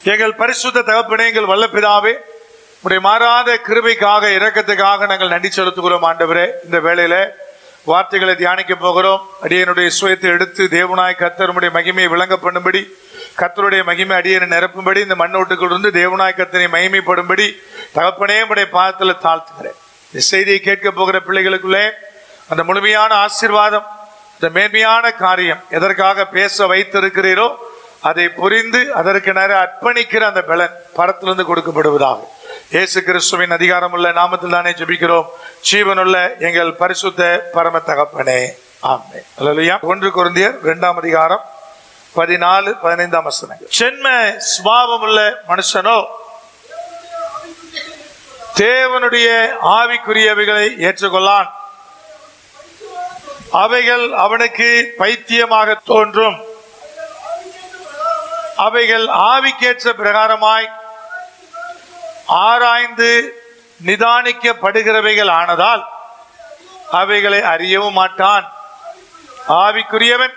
எங்கள் பரிசுத்த தகப்பனே, எங்கள் வல்ல பிதாவே, உடைய மாறாத கிருபைக்காக இரக்கத்துக்காக நாங்கள் நன்றி செலுத்துகிறோம். ஆண்டவரே, இந்த வேளையில வார்த்தைகளை தியானிக்க போகிறோம். அடியனுடைய சுயத்தை எடுத்து தேவனாய் கர்த்தருடைய மகிமையை விளங்க பண்ணும்படி, கர்த்தருடைய மகிமை அடியனை நிரப்பும்படி, இந்த மண்ணோட்டுக்குள் இருந்து தேவனாய் கர்த்தரை மகிமைப்படும்படி தகப்பனே உடைய பாதத்தில் தாழ்த்துகிறேன். இந்த செய்தியை கேட்க போகிற பிள்ளைகளுக்குள்ளே அந்த முழுமையான ஆசீர்வாதம், இந்த மேன்மையான காரியம் எதற்காக பேச வைத்திருக்கிறீரோ அதை புரிந்து அதற்கு நேர அர்ப்பணிக்கிற அந்த பலன் பரத்திலிருந்து கொடுக்கப்படுவதாக இயேசு கிறிஸ்துவின் அதிகாரம் உள்ள நாமத்தில் தானே ஜெபிக்கிறோம். ஜீவனுள்ள எங்கள் பரிசுத்த பரம தகப்பனே, ஆமென். அல்லேலூயா. 1 கொரிந்தியர் 2 அதிகாரம் 14-15 வசனங்கள். ஜென்ம சுபாவம் உள்ள மனுஷனோ தேவனுடைய ஆவிக்குரியவைகளை ஏற்றுக்கொள்ளான். அவைகள் அவனுக்கு பைத்தியமாக தோன்றும். அவைகள் ஆவிக்கேற்ற பிரகாரமாய் ஆராய்ந்து நிதானிக்கப்படுகிறவைகள் ஆனதால் அவைகளை அறியவும் மாட்டான். ஆவிக்குரியவன்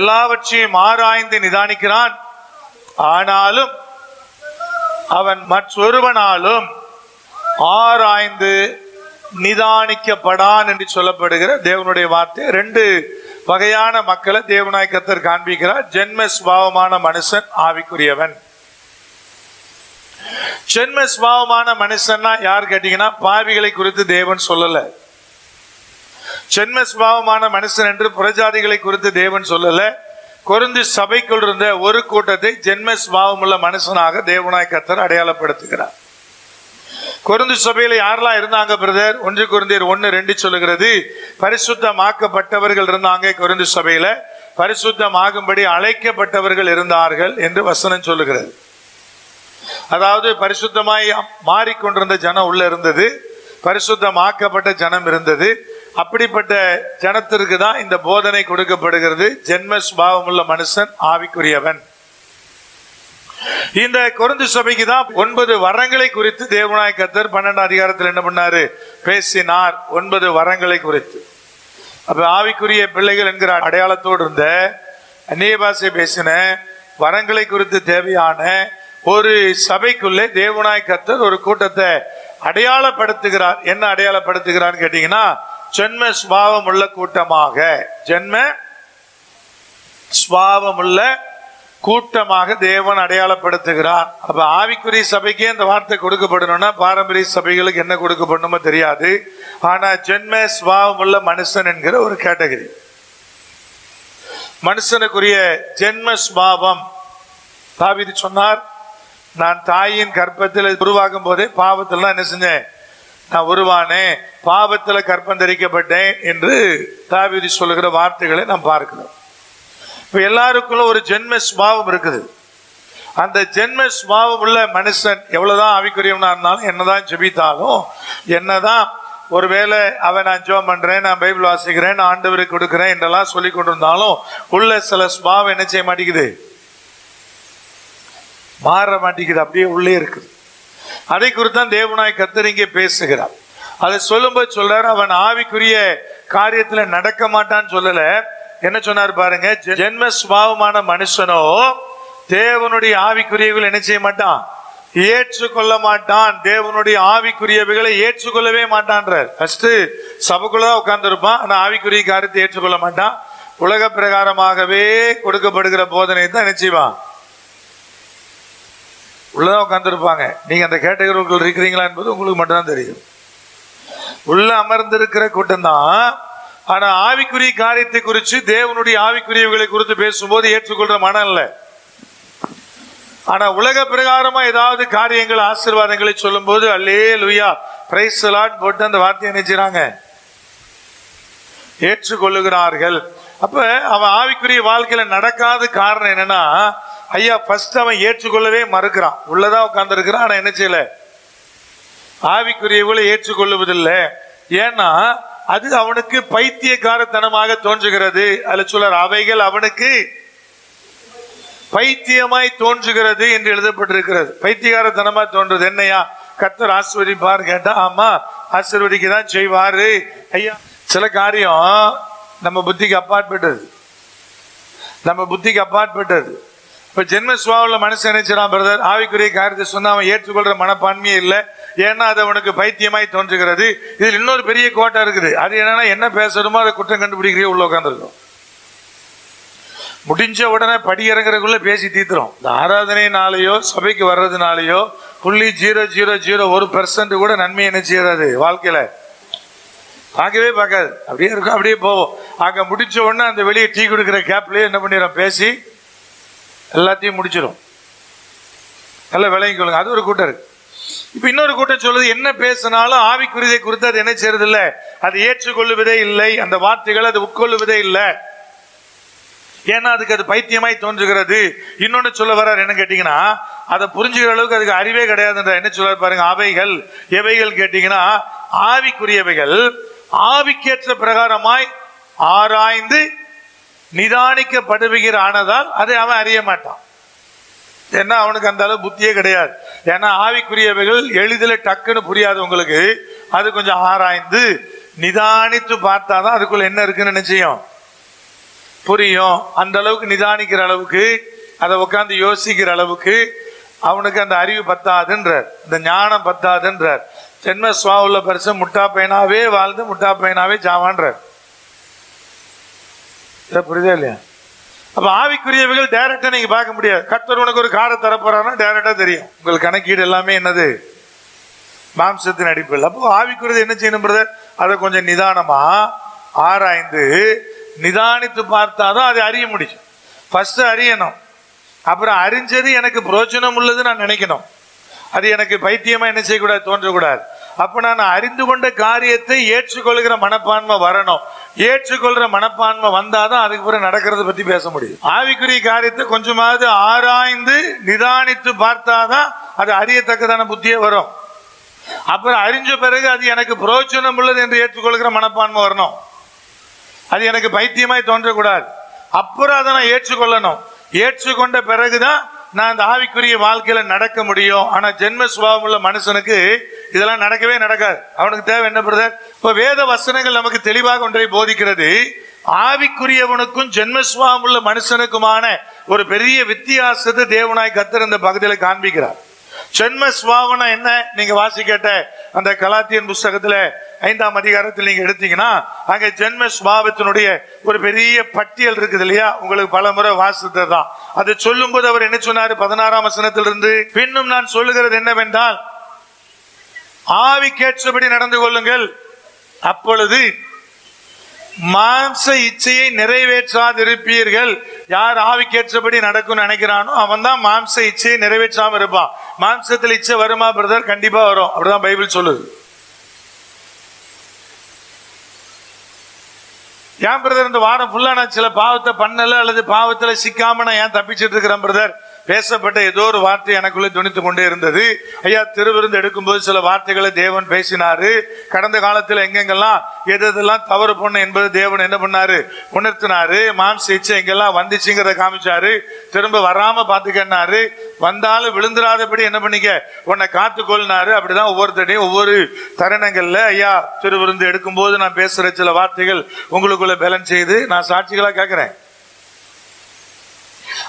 எல்லாவற்றையும் ஆராய்ந்து நிதானிக்கிறான். ஆனாலும் அவன் மற்றொருவனாலும் ஆராய்ந்து நிதானிக்கப்படான் என்று சொல்லப்படுகிற தேவனுடைய வார்த்தை. 2 வகையான மக்களை தேவனாய் கர்த்தர் காண்பிக்கிறார். ஜென்ம சுபாவமான மனுஷன், ஆவிக்குரியவன். ஜென்ம சுபாவமான மனுஷன்னா யார் கேட்டீங்கன்னா, பாவிகளை குறித்து தேவன் சொல்லல. ஜென்ம சுபாவமான மனுஷன் என்று புறஜாதிகளை குறித்து தேவன் சொல்லல. கொரிந்து சபைக்குள் இருந்த ஒரு கூட்டத்தை ஜென்ம சுபாவம் உள்ள மனுஷனாக தேவனாய் கர்த்தர் அடையாளப்படுத்துகிறார். கொரிந்து சபையில யாரெல்லாம் இருந்தாங்க பிரதர்? 1 கொரிந்தியர் 1:2 சொல்லுகிறது, பரிசுத்தமாக்கப்பட்டவர்கள் இருந்தாங்க. கொரிந்து சபையில பரிசுத்தமாகும்படி அழைக்கப்பட்டவர்கள் இருந்தார்கள் என்று வசனம் சொல்லுகிறது. அதாவது பரிசுத்தமாய் மாறிக்கொண்டிருந்த ஜனம் உள்ள இருந்தது, பரிசுத்தமாக்கப்பட்ட ஜனம் இருந்தது. அப்படிப்பட்ட ஜனத்திற்கு தான் இந்த போதனை கொடுக்கப்படுகிறது. ஜென்ம சுபாவம் உள்ள மனுஷன், ஆவிக்குரியவன். இந்த கொரிந்து சபைக்கு தான் 9 வரங்களை குறித்து தேவனாய் கர்த்தர் 12 அதிகாரத்தில் என்ன பண்ணாரு? பேசினார். 9 வரங்களை குறித்து. அப்ப ஆவிக்குரிய பிள்ளைகள் என்கிற அடையாளத்தோடு இருந்த அந்நிய பாஷை பேசின வரங்களை குறித்து தேவையான ஒரு சபைக்குள்ளே தேவனாய் கர்த்தர் ஒரு கூட்டத்தை அடையாளப்படுத்துகிறார். என்ன அடையாளப்படுத்துகிறார் கேட்டீங்கன்னா, ஜென்ம சுபாவம் உள்ள கூட்டமாக, ஜென்ம சுபாவம் உள்ள கூட்டமாக தேவன் அடையாளப்படுத்துகிறார். அப்ப ஆவிக்குரிய சபைக்கே இந்த வார்த்தை கொடுக்கப்படணும்னா பாரம்பரிய சபைகளுக்கு என்ன கொடுக்கப்படணுமோ தெரியாது. ஆனா ஜென்ம சுபாவம் உள்ள மனுஷன் என்கிற ஒரு கேட்டகரி, மனுஷனுக்குரிய ஜென்ம சுபாவம். தாவீது சொன்னார், நான் தாயின் கர்ப்பத்தில் உருவாகும் போதே பாவத்தில் என்ன செஞ்சேன்? நான் உருவானேன், பாவத்தில் கர்ப்பம் தரிக்கப்பட்டேன் என்று தாவீது சொல்லுகிற வார்த்தைகளை நாம் பார்க்கிறோம். இப்ப எல்லாருக்குள்ள ஒரு ஜென்ம சுபாவம் இருக்குது. அந்த ஜென்ம சுபாவம் உள்ள மனுஷன் எவ்வளவுதான் ஆவிக்குரியவனா இருந்தாலும், என்னதான் ஜெபித்தாலும், என்னதான் ஒருவேளை அவன் நான் ஜெபம் பண்றேன், நான் பைபிள் வாசிக்கிறேன், நான் ஆண்டவருக்கு கொடுக்கிறேன் என்றெல்லாம் சொல்லி கொண்டிருந்தாலும் உள்ள சில சுபாவம் என்ன செய்ய மாட்டேங்குது? மாற மாட்டேங்குது, அப்படியே உள்ளே இருக்குது. அதை குறித்தான் தேவனாய் கர்த்தர் இங்கே பேசுகிறார். அதை சொல்லும்போது சொல்றாரு, அவன் ஆவிக்குரிய காரியத்துல நடக்க மாட்டான்னு சொல்லல. என்ன சொன்னார் பாருங்க, ஜென்ம சுபாவமான மனுஷனோ தேவனுடைய ஆவிக்குரியவைகள் என்ன செய்ய மாட்டான்? ஏற்றுக்கொள்ள மாட்டான். தேவனுடைய ஆவிக்குரியவைகளை ஏற்றுக்கொள்ளவே மாட்டான்றார். ஃபர்ஸ்ட் சபைக்குள்ளதான் உட்கார்ந்து இருப்பான், ஆனா ஆவிக்குரிய காரியத்தை ஏற்றுக்கொள்ள மாட்டான். உலக பிரகாரமாகவே கொடுக்கப்படுகிற போதனை தான் என்ன செய்வான்? உள்ளதான் உட்கார்ந்து இருப்பாங்க. நீங்க அந்த கேட்டகரிக்குள் இருக்கிறீங்களா என்பது உங்களுக்கு மட்டும்தான் தெரியும். உள்ள அமர்ந்திருக்கிற கூட்டம் தான். ஆனா ஆவிக்குரிய காரியத்தை குறித்து, தேவனுடைய ஆவிக்குரியவைகளை குறித்து பேசும்போது ஏற்றுக்கொள்ற மனம் இல்லை. ஆனா உலக பிரகாரமா ஏதாவது காரியங்கள், ஆசீர்வாதங்களை சொல்லும் போது அல்லேலூயா பிரைஸ் தி லார்ட் போட்டு அந்த வார்த்தையை நினைச்சாங்க, ஏற்றுக்கொள்ளுகிறார்கள். அப்ப அவன் ஆவிக்குரிய வாழ்க்கையில நடக்காத காரணம் என்னன்னா, ஐயா ஃபர்ஸ்ட் அவன் ஏற்றுக்கொள்ளவே மறுக்கிறான். உள்ளதான் உட்கார்ந்து இருக்கிறான், ஆனா என்ன செய்யல? ஆவிக்குரியவர்களை ஏற்றுக்கொள்ளுவதில்லை. ஏன்னா அது அவனுக்கு பைத்தியக்காரத்தனமாக தோன்றுகிறது. அதுல சொல்றார், அவைகள் அவனுக்கு பைத்தியமாய் தோன்றுகிறது என்று எழுதப்பட்டிருக்கிறது. பைத்தியக்காரத்தனமா தோன்றது. என்னையா கர்த்தர் ஆசீர்வதிப்பார் கேட்டா, ஆமா ஆசீர்வதிக்கதான் செய்வாரு ஐயா. சில காரியம் நம்ம புத்திக்கு அப்பாற்பட்டது, நம்ம புத்திக்கு அப்பாற்பட்டது. இப்ப ஜென்ம சுபாவமுள்ள மனுஷன் நினைச்சான் பிரதர், ஆவிக்குரிய காரியத்தை சொன்னா அவன் ஏற்றுக்கொள்ற மனப்பான்மையே இல்லை, ஏன்னா அது அவனுக்கு பைத்தியமாய் தோன்றுகிறது. இதில் இன்னொரு பெரிய கோட்டை இருக்குது. அது என்னன்னா, என்ன பேசணுமோ அதை குற்றம் கண்டுபிடிக்கிறே உள்ள உட்காந்துருக்கும். முடிஞ்ச உடனே படி இறங்குறதுக்குள்ள பேசி தீர்த்துறோம். இந்த ஆராதனைனாலேயோ சபைக்கு வர்றதுனாலயோ 0.001% கூட நன்மை என்ன செய்யறாது வாழ்க்கையில பார்க்கவே பார்க்காது. அப்படியே இருக்கும், அப்படியே போவோம். அங்க முடிச்ச உடனே அந்த வெளியே டீ கொடுக்குற கேப்லயே என்ன பண்ணிடுறோம், பேசி எல்லாத்தையும் முடிச்சிடும். எல்லாம் விலையும் கொள்ளுங்க. அது ஒரு கூட்டம் இருக்கு. இப்ப இன்னொரு கூட்டம் சொல்லுது, என்ன பேசினாலும் ஆவிக்குரியதை குறித்து அது என்ன செய்யறது இல்லை, அது ஏற்றுக்கொள்ளுவதே இல்லை, அந்த வார்த்தைகள் அது உட்கொள்ளுவதே இல்லை, ஏன்னா அதுக்கு அது பைத்தியமாய் தோன்றுகிறது. இன்னொன்னு சொல்ல வர்றார் என்ன கேட்டீங்கன்னா, அதை புரிஞ்சுக்கிற அளவுக்கு அதுக்கு அறிவே கிடையாதுன்ற. என்ன சொல்ல பாருங்க, அவைகள் எவைகள் கேட்டீங்கன்னா, ஆவிக்குரியவைகள் ஆவிக்கேற்ற பிரகாரமாய் ஆராய்ந்து நிதானிக்கப்படுகிற ஆனதால் அதை அவன் அறிய மாட்டான். ஏன்னா அவனுக்கு அந்த அளவு புத்தியே கிடையாது. ஏன்னா ஆவிக்குரியவைகள் எளிதில் டக்குன்னு புரியாது உங்களுக்கு. அது கொஞ்சம் ஆராய்ந்து நிதானித்து பார்த்தாதான் அதுக்குள்ள என்ன இருக்குன்னு நிச்சயம் புரியும். அந்த அளவுக்கு நிதானிக்கிற அளவுக்கு, அதை உட்காந்து யோசிக்கிற அளவுக்கு அவனுக்கு அந்த அறிவு பத்தாதுன்றார், இந்த ஞானம் பத்தாதுன்றார். ஜென்ம சுபாவமுள்ள பரிசு முட்டா பையனாவே வாழ்ந்து முட்டா பையனாவே ஜாவான்றார். புரியுதா இல்லையா? அப்ப ஆவிக்குரியவைகள் டைரக்டா நீங்க பார்க்க முடியாது. கர்த்தர் உனக்கு ஒரு காரை தரப்போறான்னா டைரக்டா தெரியும். உங்களுக்கு கணக்கீடு எல்லாமே என்னது, மாம்சத்தின் அடிப்படையில். அப்போ ஆவிக்குரியது என்ன செய்யணும் பிரதர், அதை கொஞ்சம் நிதானமா ஆராய்ந்து நிதானித்து பார்த்தாதான் அதை அறிய முடியும். ஃபர்ஸ்ட் அறியணும், அப்புறம் அறிஞ்சது எனக்கு பிரயோஜனம் உள்ளது நான் நினைக்கணும். அது எனக்கு பைத்தியமா என்ன செய்யக்கூடாது, தோன்றக்கூடாது. அப்ப நான் அறிந்து கொண்ட காரியத்தை ஏற்றுக்கொள்கிற மனப்பான்மை வரணும். ஏற்றுக்கொள்ற மனப்பான்மை வந்தாதான் அதுக்கு பிறகு நடக்கிறத பத்தி பேச முடியும். ஆவிக்குரிய காரியத்தை கொஞ்சமாவது ஆராய்ந்து நிதானித்து பார்த்தாதான் அது அறியத்தக்கதான புத்தியே வரும். அப்புறம் அறிஞ்ச பிறகு அது எனக்கு பிரயோஜனம் உள்ளது என்று ஏற்றுக்கொள்கிற மனப்பான்மை வரணும். அது எனக்கு பைத்தியமாய் தோன்றக்கூடாது. அப்புறம் அதை நான் ஏற்றுக்கொள்ளணும். ஏற்றுக்கொண்ட பிறகுதான் நான் அந்த ஆவிக்குரிய வாழ்க்கையில நடக்க முடியும். ஆனா ஜென்ம சுபாவம் உள்ள மனுஷனுக்கு இதெல்லாம் நடக்கவே நடக்காது. அவனுக்கு தேவை என்ன பிரதர், இப்ப வேத வசனங்கள் நமக்கு தெளிவாக ஒன்றை போதிக்கிறது. ஆவிக்குரியவனுக்கும் ஜென்ம சுபாவம் உள்ள மனுஷனுக்குமான ஒரு பெரிய வித்தியாசத்தை தேவனாய் கர்த்தர் இந்த பகுதியில காண்பிக்கிறார். ஜென்ம சுபாவம்னா என்ன, நீங்க வாசி கேட்ட அந்த கலாத்தியன் புஸ்தகத்துல 5ஆம் அதிகாரத்தில் நீங்க எடுத்தீங்கன்னா அங்க ஜென்ம சுபாவத்தினுடைய ஒரு பெரிய பட்டியல் இருக்குது இல்லையா, உங்களுக்கு பல முறை வாசித்ததான். அது சொல்லும் போது அவர் என்ன சொன்னாரு, 16ஆம் வசனத்திலிருந்து, பின்னும் நான் சொல்லுகிறது என்னவென்றால் ஆவிக்கேற்றபடி நடந்து கொள்ளுங்கள், அப்பொழுது மாம்ச இச்சையை நிறைவேற்றாதிருப்பீர்கள். யார் ஆவிக்கேற்றபடி நடக்கும் நினைக்கிறானோ அவன் தான் மாம்ச இச்சையை நிறைவேற்றாம இருப்பான். மாம்சத்தில் இச்சை வருமா பிரதர், கண்டிப்பா வரும். அப்படிதான் பைபிள் சொல்லுது. ஏன் பிரதர் இந்த வாரம் ஃபுல்லா நான் சில பாவத்தை பண்ணல அல்லது பாவத்துல சிக்காம நான் ஏன் தப்பிச்சிட்டு இருக்கிறேன் பிரதர், பேசப்பட்ட ஏதோ ஒரு வார்த்தை எனக்குள்ளே துணித்து கொண்டே இருந்தது. ஐயா திருவிருந்து எடுக்கும்போது சில வார்த்தைகளை தேவன் பேசினாரு. கடந்த காலத்தில் எங்கெங்கெல்லாம் எதெல்லாம் தவறு பண்ண என்பது தேவன் என்ன பண்ணாரு, உணர்த்தினாரு. மாம்ச இச்சை எங்கெல்லாம் வந்துச்சுங்கிறத காமிச்சாரு. திரும்ப வராம பாத்துக்கன்னாரு. வந்தாலும் விழுந்துராதபடி என்ன பண்ணிக்க, உன்னை காத்துக்கொள்ளினாரு. அப்படிதான் ஒவ்வொருத்தரையும் ஒவ்வொரு தருணங்கள்ல ஐயா திருவிருந்து எடுக்கும் போது நான் பேசுற சில வார்த்தைகள் உங்களுக்குள்ள பேலன்ஸ் செய்து நான் சாட்சிகளா கேட்கிறேன்.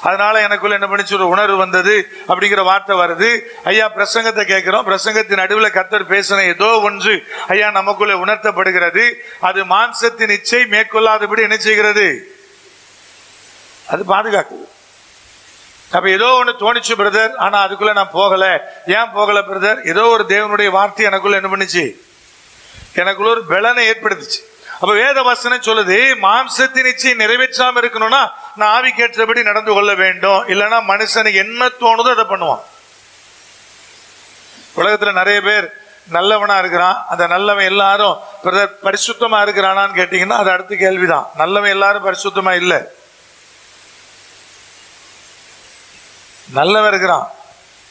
அதனால எனக்குள்ள என்ன பண்ணிச்சு, ஒரு உணர்வு வந்தது அப்படிங்கிற வார்த்தை வருது. ஐயா பிரசங்கத்தை கேட்கிறோம், பிரசங்கத்தின் நடுவில் கர்த்தர் பேசின ஏதோ ஒன்று ஐயா நமக்குள்ள உணர்த்தப்படுகிறது. அது மாம்சத்தின் இச்சை மேற்கொள்ளாதபடி என்ன செய்கிறது, அது பாதுகாக்குது. அப்ப ஏதோ ஒண்ணு தோணிச்சு பிரதர், ஆனா அதுக்குள்ள நான் போகல. ஏன் போகல பிரதர், ஏதோ ஒரு தேவனுடைய வார்த்தை எனக்குள்ள என்ன பண்ணுச்சு, எனக்குள்ள ஒரு பலனை ஏற்படுத்துச்சு. அப்ப வேத வசனம் சொல்லுது, மாம்சத்தின் இச்சை நிறைவேற்றாம இருக்கணும்னா நான் ஆவிக்கேற்றபடி நடந்து கொள்ள வேண்டும். இல்லைன்னா மனுஷனுக்கு என்ன தோணுதோ அதை பண்ணுவான். உலகத்துல நிறைய பேர் நல்லவனா இருக்கிறான். அந்த நல்லவன் எல்லாரும் பரிசுத்தமா இருக்கிறானான்னு கேட்டீங்கன்னா அது அடுத்த கேள்விதான். நல்லவன் எல்லாரும் பரிசுத்தமா இல்லை. நல்லவன் இருக்கிறான்,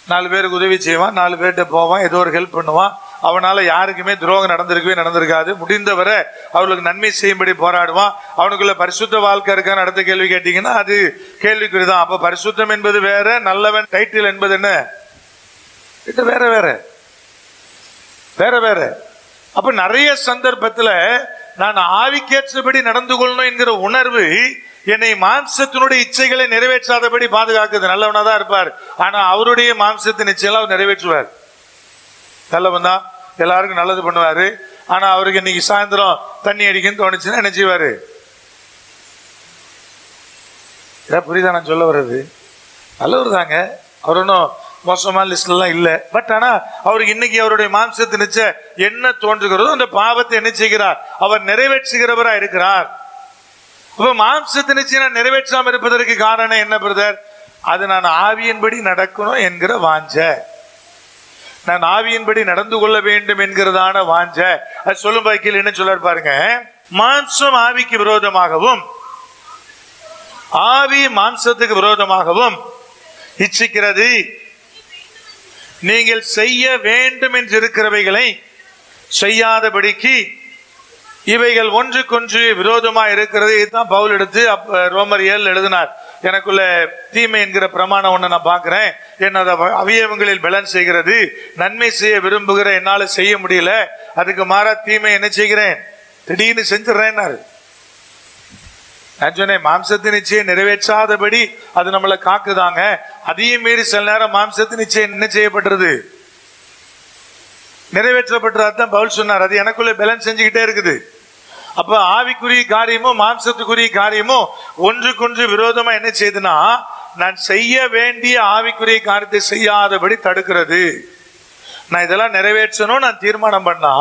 4 பேருக்கு உதவி செய்வான், 4 பேர்கிட்ட போவான், ஏதோ ஒரு ஹெல்ப் பண்ணுவான். அவனால யாருக்குமே துரோகம் நடந்திருக்காது. முடிந்தவரை அவர்களுக்கு நன்மை செய்யும்படி போராடுவான். அவனுக்குள்ள பரிசுத்த வாழ்க்கை இருக்கான்னு அடுத்த கேள்வி கேட்டீங்கன்னா அது கேள்விக்குறிதான். அப்ப பரிசுத்தம் என்பது வேற, நல்லவன் டைட்டில் என்பது என்ன, இது வேற வேற வேற வேற. அப்ப நிறைய சந்தர்ப்பத்துல நான் ஆவிக்கேற்றபடி நடந்து கொள்ளணும் என்கிற உணர்வு என்னை மாம்சத்தினுடைய இச்சைகளை நிறைவேற்றாதபடி பாதுகாக்குது. நல்லவனா தான் இருப்பார், ஆனா அவருடைய மாம்சத்தின் இச்சையெல்லாம் அவர் நிறைவேற்றுவார். நல்லவன் தான், எல்லாருக்கும் நல்லது பண்ணுவாரு. ஆனா அவருக்கு இன்னைக்கு சாயந்தரம் தண்ணி அடிக்கன்னு தோணுச்சுன்னா என்ன செய்வாரு? புரியுதா நான் சொல்ல வர்றது? நல்லவர் தாங்க, அவர் ஒன்றும் மோசமான லிஸ்ட்ல எல்லாம் இல்லை. பட் ஆனா அவருக்கு இன்னைக்கு அவருடைய மாம்சத்தை நிச்சய என்ன தோன்றுகிறதோ அந்த பாவத்தை என்ன செய்கிறார்? அவர் நிறைவேற்றுகிறவரா இருக்கிறார். அப்ப மாம்சத்தை நிச்சயம் நிறைவேற்றாம இருப்பதற்கு காரணம் என்ன பிரதர்? அது நான் ஆவியின்படி நடக்கணும் என்கிற வாஞ்ச, நான் ஆவியின்படி நடந்து கொள்ள வேண்டும் என்கிறதான வாஞ்ச. அது சொல்லும் பாக்கியில் என்ன சொல்ல பாருங்க, மாம்சம் ஆவிக்கு விரோதமாகவும் ஆவி மாம்சத்துக்கு விரோதமாகவும் இச்சிக்கிறது. நீங்கள் செய்ய வேண்டும் என்று இருக்கிறவைகளை செய்யாதபடிக்கு இவைகள் ஒன்றுக்கொன்று விரோதமா இருக்கிறது. இதுதான் பவுல் எடுத்து ரோமர் 7 எழுதினார். எனக்குள்ள தீமை என்கிற பிரமாணம் ஒண்ணு நான் பாக்குறேன், என்னோட அவயவங்களில் பலன் செய்கிறது, நன்மை செய்ய விரும்புகிற என்னால செய்ய முடியல, அதுக்கு மாறா தீமை என்ன செய்கிறேன், திடீர்னு செஞ்சிடறேன். மாம்சத்தின் நிச்சயம் நிறைவேற்றாதபடி அது நம்மளை காக்குதாங்க. அதையும் மீறி சில நேரம் மாம்சத்தின் நிச்சயம் என்ன செய்யப்பட்டிருது, நிறைவேற்றப்பட்டதான் பவுல் சொன்னார். அது எனக்குள்ள பேலன்ஸ் செஞ்சுக்கிட்டே இருக்குது. அப்ப ஆவிக்குரிய காரியமும் மாம்சத்துக்குரிய காரியமும் ஒன்றுக்கொன்று விரோதமா என்ன செய்யுதுன்னா, நான் செய்ய வேண்டிய ஆவிக்குரிய காரியத்தை செய்யாதபடி தடுக்கிறது. நான் இதெல்லாம் நிறைவேற்றணும் நான் தீர்மானம் பண்ணா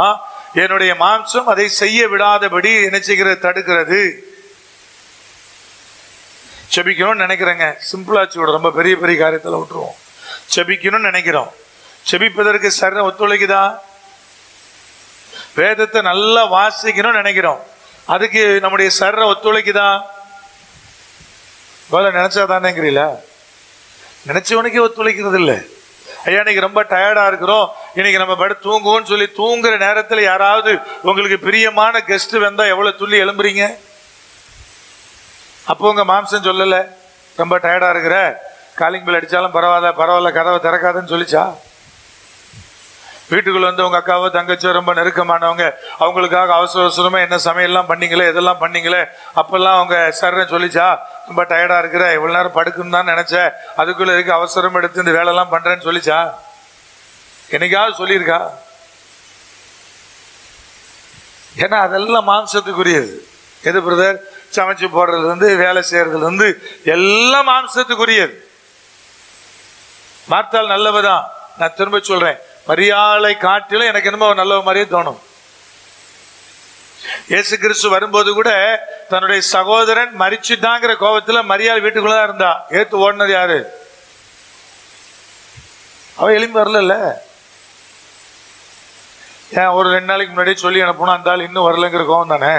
என்னுடைய மாம்சம் அதை செய்ய விடாதபடி என்ன செய்கிறது, தடுக்கிறது. செபிக்கணும்னு நினைக்கிறேங்க, சிம்பிளா வச்சு ரொம்ப பெரிய பெரிய காரியத்தில் விட்டுருவோம். செபிக்கணும்னு நினைக்கிறோம், செபிப்பதற்கு சரண ஒத்துழைக்குதா? வேதத்தை நல்லா வாசிக்கணும்னு நினைக்கிறோம், அதுக்கு நம்முடைய சரண ஒத்துழைக்குதா? நினைச்சாதானேங்கிறீங்களா? நினைச்சவனுக்கே ஒத்துழைக்கிறது இல்லை. ஐயா இன்னைக்கு ரொம்ப டயர்டா இருக்கிறோம், இன்னைக்கு நம்ம படுத்து தூங்குவோம்னு சொல்லி தூங்குற நேரத்தில் யாராவது உங்களுக்கு பிரியமான கெஸ்ட் வந்தா எவ்வளவு துள்ளி எழும்புறீங்க? அப்போ உங்க மாம்சம் சொல்லல ரொம்ப டயர்டா இருக்கிற, காலிங் பில் அடிச்சாலும் பரவாயில்ல கதவை திறக்காதுன்னு சொல்லிச்சா? வீட்டுக்குள்ள வந்து உங்க அக்காவோ தங்கச்சோ ரொம்ப நெருக்கமானவங்க, அவங்களுக்காக அவசர அவசரமா என்ன சமையல்லாம் பண்ணீங்களே, இதெல்லாம் பண்ணீங்களே, அப்பெல்லாம் அவங்க சரண் சொல்லிச்சா ரொம்ப டயர்டா இருக்கிற, இவ்வளவு நேரம் படுக்குன்னு தான் நினைச்சேன், அதுக்குள்ள இருக்கு அவசரம் எடுத்து இந்த வேலை எல்லாம் பண்றேன்னு சொல்லிச்சா? என்னைக்காவது சொல்லியிருக்கா? ஏன்னா அதெல்லாம் மாம்சத்துக்குரியது. எது பிரதர்? சமைச்சு போடுறதுல இருந்து வேலை செய்யறதுல இருந்து எல்லாம் மாம்சத்துக்குரியது. பார்த்தால் நல்லவதான். நான் திரும்ப சொல்றேன், மரியாதை காட்டிலும் எனக்கு என்னமோ நல்லவ மாதிரியே தோணும். இயேசு கிறிஸ்து வரும்போது கூட தன்னுடைய சகோதரன் மரிச்சுட்டாங்கிற கோபத்துல மரியாதை வீட்டுக்குள்ளதான் இருந்தா. ஏத்து ஓடினது யாரு? அவ எலும்பி வரல. ஏன் ஒரு 2 நாளைக்கு முன்னாடியே சொல்லி அனுப்பணும், அந்த ஆள் இன்னும் வரலங்கிற கோபம் தானே.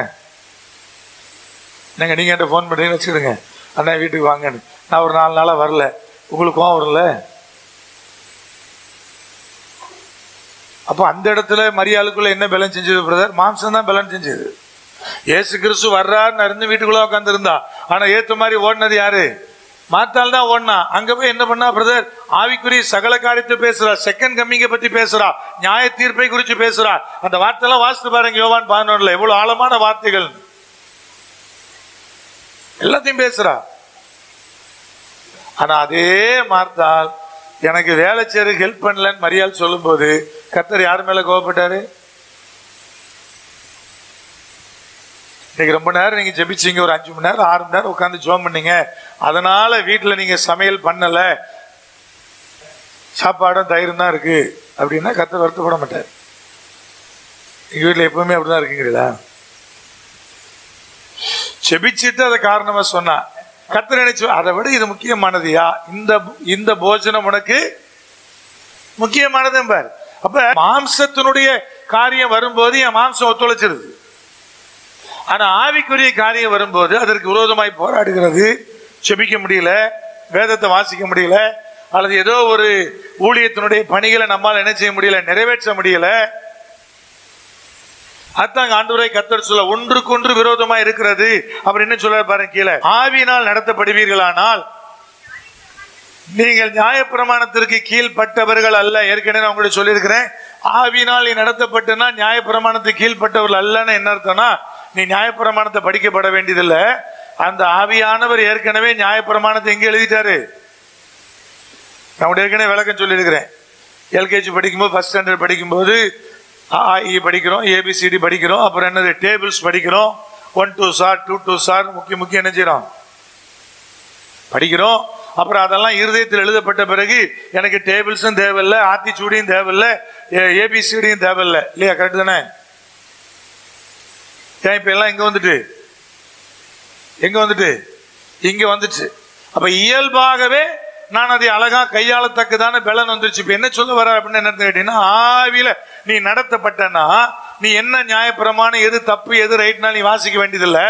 நீங்க என்கிட்ட போன் பண்ணி வச்சுக்கிடுங்க, அண்ணா வீட்டுக்கு வாங்கன்னு. நான் ஒரு 4 நாளா வரல, உங்களுக்கு கோவம் வரல? அப்போ அந்த இடத்துல மரியாளுக்குள்ள என்ன பலன் செஞ்சது பிரதர்? மாம்சம் தான் பலன் செஞ்சது. ஏசு கிறிஸ்து வர்றாருன்னு இருந்து வீட்டுக்குள்ள உட்கார்ந்து இருந்தா, ஆனா ஏத்த மாதிரி ஓடினது யாரு? மாத்தால் தான் ஓடினா. அங்க போய் என்ன பண்ணா பிரதர்? ஆவிக்குரிய சகல காரியத்தை பேசுறா, செகண்ட் கம்மிங்க பத்தி பேசுறா, நியாய தீர்ப்பை குறித்து பேசுறா. அந்த வார்த்தை எல்லாம் வாசித்து பாருங்க, யோவான் 11 எவ்வளவு ஆழமான வார்த்தைகள், எல்லாத்தையும் பேசுறா. ஆனா அதே மார்த்தால் எனக்கு வேலை செய்ய ஹெல்ப் பண்ணலன்னு மரியாதை சொல்லும் போது கர்த்தர் யார் மேல கோவப்பட்டாரு? இன்னைக்கு ரொம்ப நேரம் நீங்க ஜெபிச்சீங்க, ஒரு 5 மணி நேரம் 6 மணி நேரம் உட்காந்து ஜெபம் பண்ணீங்க, அதனால வீட்டுல நீங்க சமையல் பண்ணல, சாப்பாடும் தயிரும் தான் இருக்கு அப்படின்னா கர்த்தர் வருத்தப்பட மாட்டார். எங்க வீட்டுல எப்பவுமே அப்படிதான் இருக்குங்கிறீங்களா? செபிச்சுட்டு அதை காரணமா சொன்னா கர்த்தர் நினைச்சு அதை விட இது முக்கியமானதுயா, இந்த போஜனம் உனக்கு முக்கியமானது பார். அப்ப மாம்சத்தினுடைய காரியம் வரும்போது என் மாம்சம் ஒத்துழைச்சிருது. ஆனா ஆவிக்குரிய காரியம் வரும்போது அதற்கு விரோதமாய் போராடுகிறது. செபிக்க முடியல, வேதத்தை வாசிக்க முடியல, அல்லது ஏதோ ஒரு ஊழியத்தினுடைய பணிகளை நம்மால் என்ன செய்ய முடியல, நிறைவேற்ற முடியல. அத்தாங்க ஆண்டவரை கர்த்தர் சொல்ல ஒன்றுக்கொன்று விரோதமா இருக்கிறது. அப்படி என்ன சொல்ல பாருங்க கீழே, ஆவியினால் நடத்தப்படுவீர்களானால் நீங்கள் நியாயப்பிரமாணத்திற்கு கீழ்பட்டவர்கள் அல்ல. ஏற்கனவே நான் உங்களுக்கு சொல்லியிருக்கிறேன், ஆவியினால் நீ நடத்தப்பட்டனா நியாயப்பிரமாணத்துக்கு கீழ்பட்டவர்கள் அல்லன்னு என்ன அர்த்தம்னா, நீ நியாயப்பிரமாணத்தை படிக்கப்பட வேண்டியதில்லை, அந்த ஆவியானவர் ஏற்கனவே நியாயப்பிரமாணத்தை எங்க எழுதிட்டாரு? நான் ஏற்கனவே விளக்கம் சொல்லியிருக்கிறேன். எல்கேஜி படிக்கும்போது, ஃபர்ஸ்ட் ஸ்டாண்டர்ட் படிக்கும்போது AE படிக்கிறோம், ABCD படிக்கிறோம், அப்புறம் என்னது டேபிள்ஸ் படிக்கிறோம், 1 2 சார் 2 2 சார் முக்கியம் என்ன செய்யறோம் படிக்கிறோம். அப்புறம் அதெல்லாம் இருதயத்தில் எழுதப்பட்ட பிறகு எனக்கு டேபிள்ஸும் தேவையில்லை, ஆத்திச்சூடியும் தேவையில்லை, ABCDயும் தேவையில்லை இல்லையா? கரெக்ட் தானே? ஏன் இப்ப எல்லாம் எங்க வந்துட்டு இங்க வந்துச்சு. அப்ப இயல்பாகவே நான் அதை அழகா கையாளத்தக்கதான பலன் வந்துருச்சு. இப்ப என்ன சொல்ல வர அப்படின்னு என்ன கேட்டீங்கன்னா, ஆவியில நீ நடத்தப்பட்டனா நீ என்ன நியாயப்பிரமாணம், எது தப்பு எது ரைட்னா நீ வாசிக்க வேண்டியதில்லை.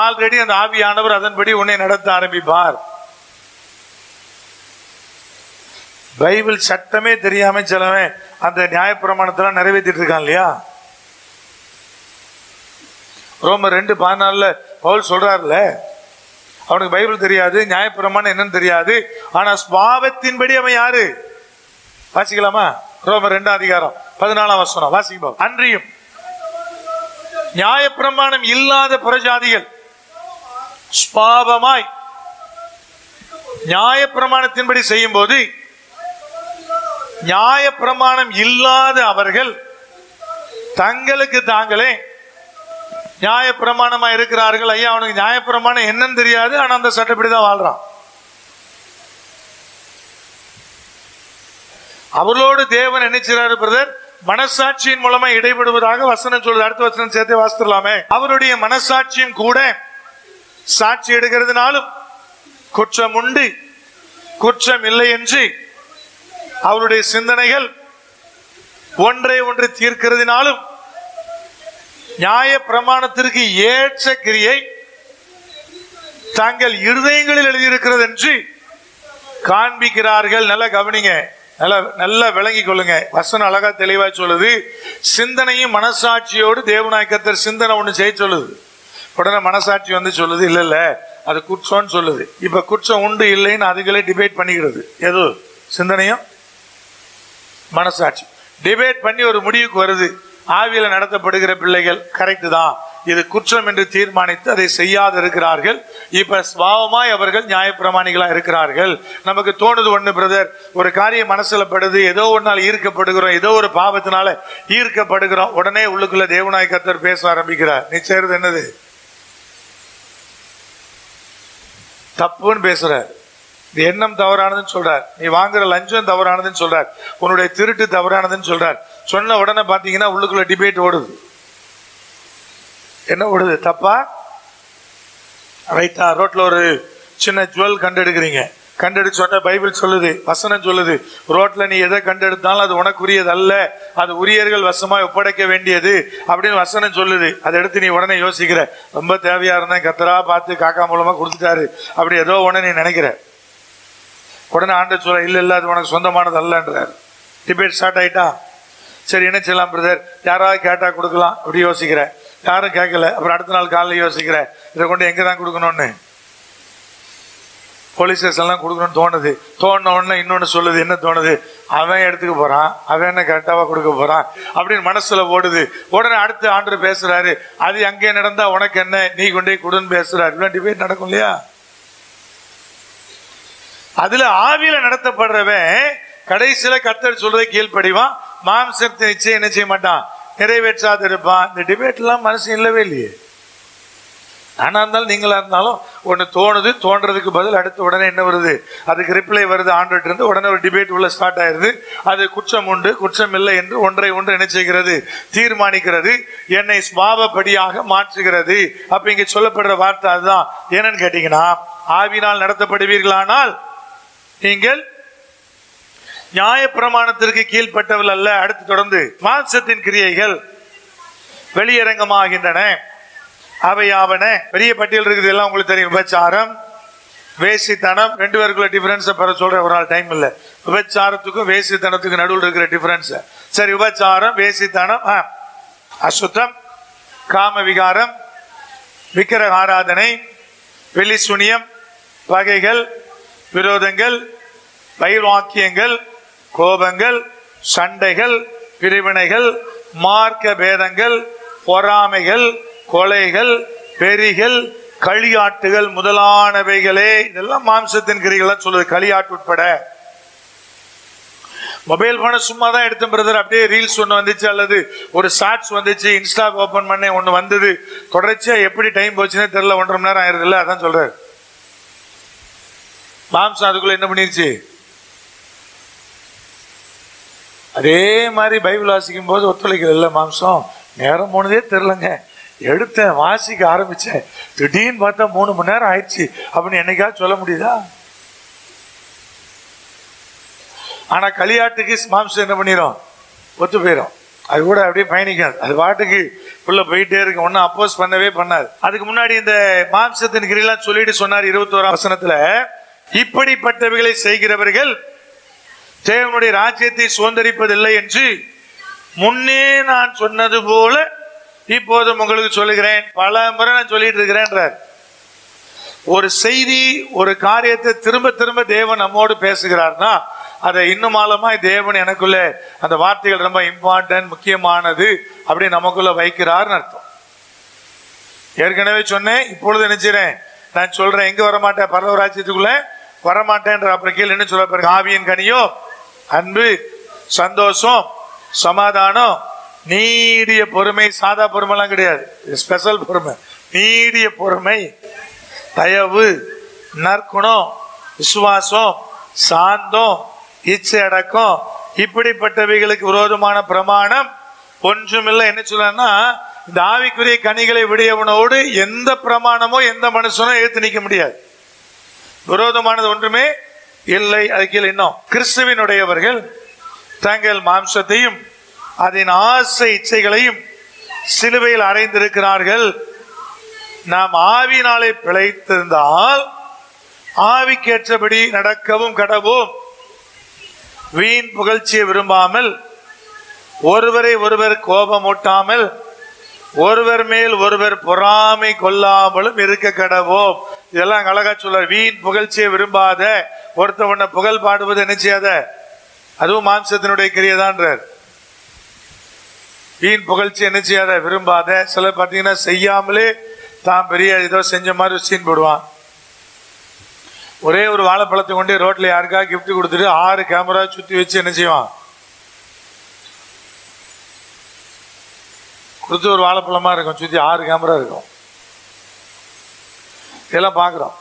ஆல்ரெடி அந்த ஆவியானவர் அதன்படி உன்னை நடத்த ஆரம்பிப்பார். பைபிள் சட்டமே தெரியாம சிலவன் அந்த நியாயப்பிரமாணத்தெல்லாம் நிறைவேற்றிட்டு இருக்கான் இல்லையா? ரோமர் 2:14 பவுல் சொல்றாருல, அவனுக்கு பைபிள் தெரியாது, நியாயப்பிரமாணம் என்னன்னு தெரியாது, ஆனா சுபாவத்தின்படி அவன் யாரு? வாசிக்கலாமா? ரோமர் 2:14 வாசிப்போம். அன்றியும் நியாயப்பிரமாணம் இல்லாத புறஜாதிகள் சுபாவமாய் நியாயப்பிரமாணத்தின்படி செய்யும் போது நியாயப்பிரமாணம் இல்லாத அவர்கள் தங்களுக்கு தாங்களே நியாயப்பிரமாணமா இருக்கிறார்கள். ஐயா, அவனுக்கு நியாயப்பிரமாணம் என்னன்னு தெரியாது, ஆனா அந்த சட்டப்படிதான் வாழ்றான். அவர்களோடு தேவன் நினைச்சாரு பிரதர், மனசாட்சியின் மூலமா இடைபடுவதாக வசனம் சொல்றது. அடுத்த வசனம் சேர்த்து வாசித்துலாமே. அவருடைய மனசாட்சியும் கூட சாட்சி எடுக்கிறதுனாலும் குற்றம் உண்டு குற்றம் இல்லை என்று அவருடைய சிந்தனைகள் ஒன்றை ஒன்று தீர்க்கிறதுனாலும் நியாய பிரமாணத்திற்கு ஏற்ற கிரியை தங்கள் இருதயங்களில் எழுதியிருக்கிறது என்று காண்பிக்கிறார்கள். நல்லா கவனிங்க, நல்லா விளங்கி கொள்ளுங்க. வசனம் அழகா தெளிவா சொல்லுது. சிந்தனையும் மனசாட்சியோடு தேவனாய் கர்த்தர் சிந்தனை ஒண்ணு செய்ய சொல்லுது. உடனே மனசாட்சி வந்து சொல்லுது இல்ல இல்ல அது குற்றம்னு சொல்லுது. இப்ப குற்றம் உண்டு இல்லைன்னு அதுகளே டிபேட் பண்ணிக்கிறது. எது? சிந்தனையும் மனசாட்சி டிபேட் பண்ணி ஒரு முடிவுக்கு வருது. ஆவியில நடத்தப்படுகிற பிள்ளைகள் கரெக்ட் தான், இது குற்றம் என்று தீர்மானித்து அதை செய்யாது இருக்கிறார்கள். இப்ப சுபாவமாய் அவர்கள் நியாயப்பிரமாணிகளா இருக்கிறார்கள். நமக்கு தோணுது ஒண்ணு பிரதர், ஒரு காரியம் மனசுல படுது, ஏதோ ஒன்னால ஈர்க்கப்படுகிறோம், ஏதோ ஒரு பாவத்தினால ஈர்க்கப்படுகிறோம். உடனே உள்ளுக்குள்ள தேவனாய் கர்த்தர் பேச ஆரம்பிக்கிறார். நீ செய்யறது என்னது? தப்புன்னு பேசுறார். எண்ணம் தவறானதுன்னு சொல்றார். நீ வாங்குற லஞ்சம் தவறானதுன்னு சொல்றார். உன்னுடைய திருட்டு தவறானதுன்னு சொல்றார். சொன்ன உடனே பாத்தீங்கன்னா உள்ளுக்குள்ள டிபேட் ஓடுது. என்ன ஓடுது? தப்பா ரைட்டா? ரோட்ல ஒரு சின்ன ஜுவல் கண்டெடுக்கிறீங்க, கண்டெடுத்து சொன்ன பைபிள் சொல்லுது, வசனம் சொல்லுது, ரோட்ல நீ எதை கண்டெடுத்தாலும் அது உனக்குரியது அல்ல, அது உரியர்கள் வசமாய் ஒப்படைக்க வேண்டியது அப்படின்னு வசனம் சொல்லுது. அதை எடுத்து நீ உடனே யோசிக்கிற, ரொம்ப தேவையா இருந்தா கத்தரா பார்த்து காக்கா மூலமா கொடுத்துட்டாரு அப்படி ஏதோ உடனே நீ நினைக்கிற. உடனே ஆண்டவர் சொல்ல இல்ல இல்ல அது உனக்கு சொந்தமானது அல்லன்றார். டிபேட் ஸ்டார்ட் ஆயிட்டா. சரி என்ன செய்யலாம் பிரதர்? யாராவது கேட்டா கொடுக்கலாம் அப்படி யோசிக்கிற. யாரும் கேட்கல. அப்புறம் அடுத்த நாள் காலையில் யோசிக்கிற, இதை கொண்டு எங்க தான் கொடுக்கணும்னு. போலீஸ் ஸ்டேஷன்லாம் கொடுக்கணும்னு தோணுது. தோணுன உடனே இன்னொன்னு சொல்லுது. என்ன தோணுது? அவன் எடுத்துக்க போறான், அவன் என்ன கரெக்டாவா கொடுக்க போறான் அப்படின்னு மனசுல ஓடுது. உடனே அடுத்து ஆண்டவர் பேசுறாரு, அது அங்கே நடந்தா உனக்கு என்ன, நீ கொண்டே கொடுன்னு பேசுறாரு. இப்படி டிபேட் நடக்கும் இல்லையா? அதுல ஆவியில நடத்தப்படுறவன் கடைசியில கர்த்தர் சொல்றதை கீழ்ப்படிவான். மாம்சத்தை நிச்சயம் என்ன செய்ய மாட்டான், நிறைவேற்றாது இருப்பான். இந்த டிபேட் எல்லாம் மனசு இல்லவே இல்லையே. ஆனா இருந்தாலும் நீங்களா இருந்தாலும் ஒண்ணு தோணுது, தோன்றதுக்கு பதில் அடுத்த உடனே என்ன வருது, அதுக்கு ரிப்ளை வருது ஆண்டவர்ட்ட இருந்து. உடனே ஒரு டிபேட் உள்ள ஸ்டார்ட் ஆயிருது. அது குற்றம் உண்டு குற்றம் இல்லை என்று ஒன்றை ஒன்று என்ன செய்கிறது, தீர்மானிக்கிறது, என்னை சுபாவப்படியாக மாற்றுகிறது. அப்ப இங்க சொல்லப்படுற வார்த்தை அதுதான். என்னன்னு கேட்டீங்கன்னா, ஆவினால் நடத்தப்படுவீர்களானால் நீங்கள் நியாய பிரமாணத்திற்கு கீழ்பட்டவள் அல்ல. அடுத்து தொடர்ந்து மாம்சத்தின் கிரியைகள் வெளியரங்கமாகின்றன. அவையாவன பெரிய பட்டியல் இருக்குது, எல்லாம் உங்களுக்கு தெரியும். விபச்சாரம், வேசித்தனம், ரெண்டு பேருக்குள்ள டிஃபரன்ஸ் பெற சொல்ற ஒரு நாள் டைம் இல்ல. விபச்சாரத்துக்கும் வேசித்தனத்துக்கும் நடுவில் இருக்கிற டிஃபரன்ஸ். சரி, விபச்சாரம், வேசித்தனம், அசுத்தம், காம விகாரம், விக்கிரக ஆராதனை, வெளி சுனியம், வகைகள், விரோதங்கள், வைராக்கியங்கள், கோபங்கள், சண்டைகள், பிரிவினைகள், மார்க்க பேதங்கள், பொறாமைகள், கொலைகள், பெரிகள், களியாட்டுகள் முதலானவைகளே, இதெல்லாம் மாம்சத்தின் கிரிகள் சொல்லுது. களியாட்டு உட்பட. மொபைல் போன சும்மா தான் எடுத்து பிரதர், அப்படியே ரீல்ஸ் ஒன்று வந்துச்சு அல்லது ஒரு ஷார்ட்ஸ் வந்துச்சு, இன்ஸ்டா ஓபன் பண்ண ஒன்று வந்தது, தொடர்ச்சியா எப்படி டைம் போச்சுன்னே தெரியல, 1.5 மணி நேரம் ஆயிருது இல்ல. அதான் சொல்றாரு, மாம்சம் அதுக்குள்ள என்ன பண்ணிருச்சு. அதே மாதிரி பைபிள் வாசிக்கும் போது ஒத்துழைக்கிறது இல்ல. மாம்சம் நேரம் போனதே தெரியலங்க, எடுத்தேன் வாசிக்க ஆரம்பிச்சேன், திடீர்னு பார்த்தா 3 மணி நேரம் ஆயிடுச்சு அப்படின்னு என்னைக்காவது சொல்ல முடியுதா? ஆனா களியாட்டுக்கு மாம்சம் என்ன பண்ணிடும், ஒத்து போயிடும். அது கூட அப்படியே பயணிக்காது, அது பாட்டுக்கு உள்ள போயிட்டே இருக்கு, ஒன்னும் அப்போஸ் பண்ணவே பண்ணாது. அதுக்கு முன்னாடி இந்த மாம்சத்தின் கிரியெல்லாம் சொல்லிட்டு சொன்னார் 21ஆம் வசனத்துல, இப்படிப்பட்டவைகளை செய்கிறவர்கள் தேவனுடைய ராஜ்யத்தை சுதந்தரிப்பதில்லை என்று முன்னே நான் சொன்னது போல இப்போதும் உங்களுக்கு சொல்லுகிறேன். பல முறை நான் சொல்லிட்டு இருக்கிறேன். ஒரு செய்தி, ஒரு காரியத்தை திரும்ப திரும்ப தேவன் நம்மோடு பேசுகிறார்னா அதை இன்னும் ஆழமாய் தேவன் எனக்குள்ள அந்த வார்த்தைகள் ரொம்ப இம்பார்ட்டன்ட், முக்கியமானது அப்படி நமக்குள்ள வைக்கிறார்னு அர்த்தம். ஏற்கனவே சொன்னேன், இப்பொழுது நினைச்சிறேன், நான் சொல்றேன், எங்க வரமாட்டேன், பரலோக ராஜ்யத்துக்குள்ள வரமாட்டேன்ற. அப்புறம் கீழே என்ன சொல்ல பாருங்க, ஆவியின் கனியோ அன்பு, சந்தோஷம், சமாதானம், நீடிய பொறுமை. சாதா பொறுமைலாம் கிடையாது, ஸ்பெஷல் பொறுமை. நீடிய பொறுமை, தயவு, நற்குணம், விசுவாசம், சாந்தம், இச்சை அடக்கம், இப்படிப்பட்டவைகளுக்கு விரோதமான பிரமாணம் ஒன்றுமில்லை. என்ன சொல்லனா, இந்த ஆவிக்குரிய கனிகளை விடையவனோடு எந்த பிரமாணமோ எந்த மனுஷனோ ஏத்து நிக்க முடியாது. விரோதமானது ஒன்றுமே இல்லை. அதுக்கு இன்னும், கிறிஸ்துவினுடையவர்கள் தங்கள் மாம்சத்தையும் அதன் ஆசை இச்சைகளையும் சிலுவையில் அறைந்திருக்கிறார்கள். நாம் ஆவியினாலே பிழைத்திருந்தால் ஆவிக்கேற்றபடி நடக்கவும் கடவோம். வீண் புகழ்ச்சியை விரும்பாமல், ஒருவரை ஒருவர் கோபமூட்டாமல், ஒருவர் மேல் ஒருவர் பொறாமை கொள்ளாமலும் இருக்க கடவோம். இதெல்லாம் அழகா சொல்ல. வீண் புகழ்ச்சியை விரும்பாத, ஒருத்தவன புகழ் பாடுவது என்ன செய்யாத, அதுவும் மாம்சத்தினுடைய கிரியைதான்றார். வீண் புகழ்ச்சி என்ன செய்யாத, விரும்பாத. சில பார்த்தீங்கன்னா செய்யாமலே தான் பெரிய ஏதோ செஞ்ச மாதிரி சீன் போடுவான். ஒரே ஒரு வாழைப்பழத்தை கொண்டு ரோட்ல யாருக்காக கிஃப்ட் கொடுத்துட்டு 6 கேமரா சுத்தி வச்சு என்ன செய்வான், கொடுத்து ஒரு வாழைப்பழமா இருக்கும், சுத்தி 6 கேமரா இருக்கும். இதெல்லாம் பாக்குறோம்.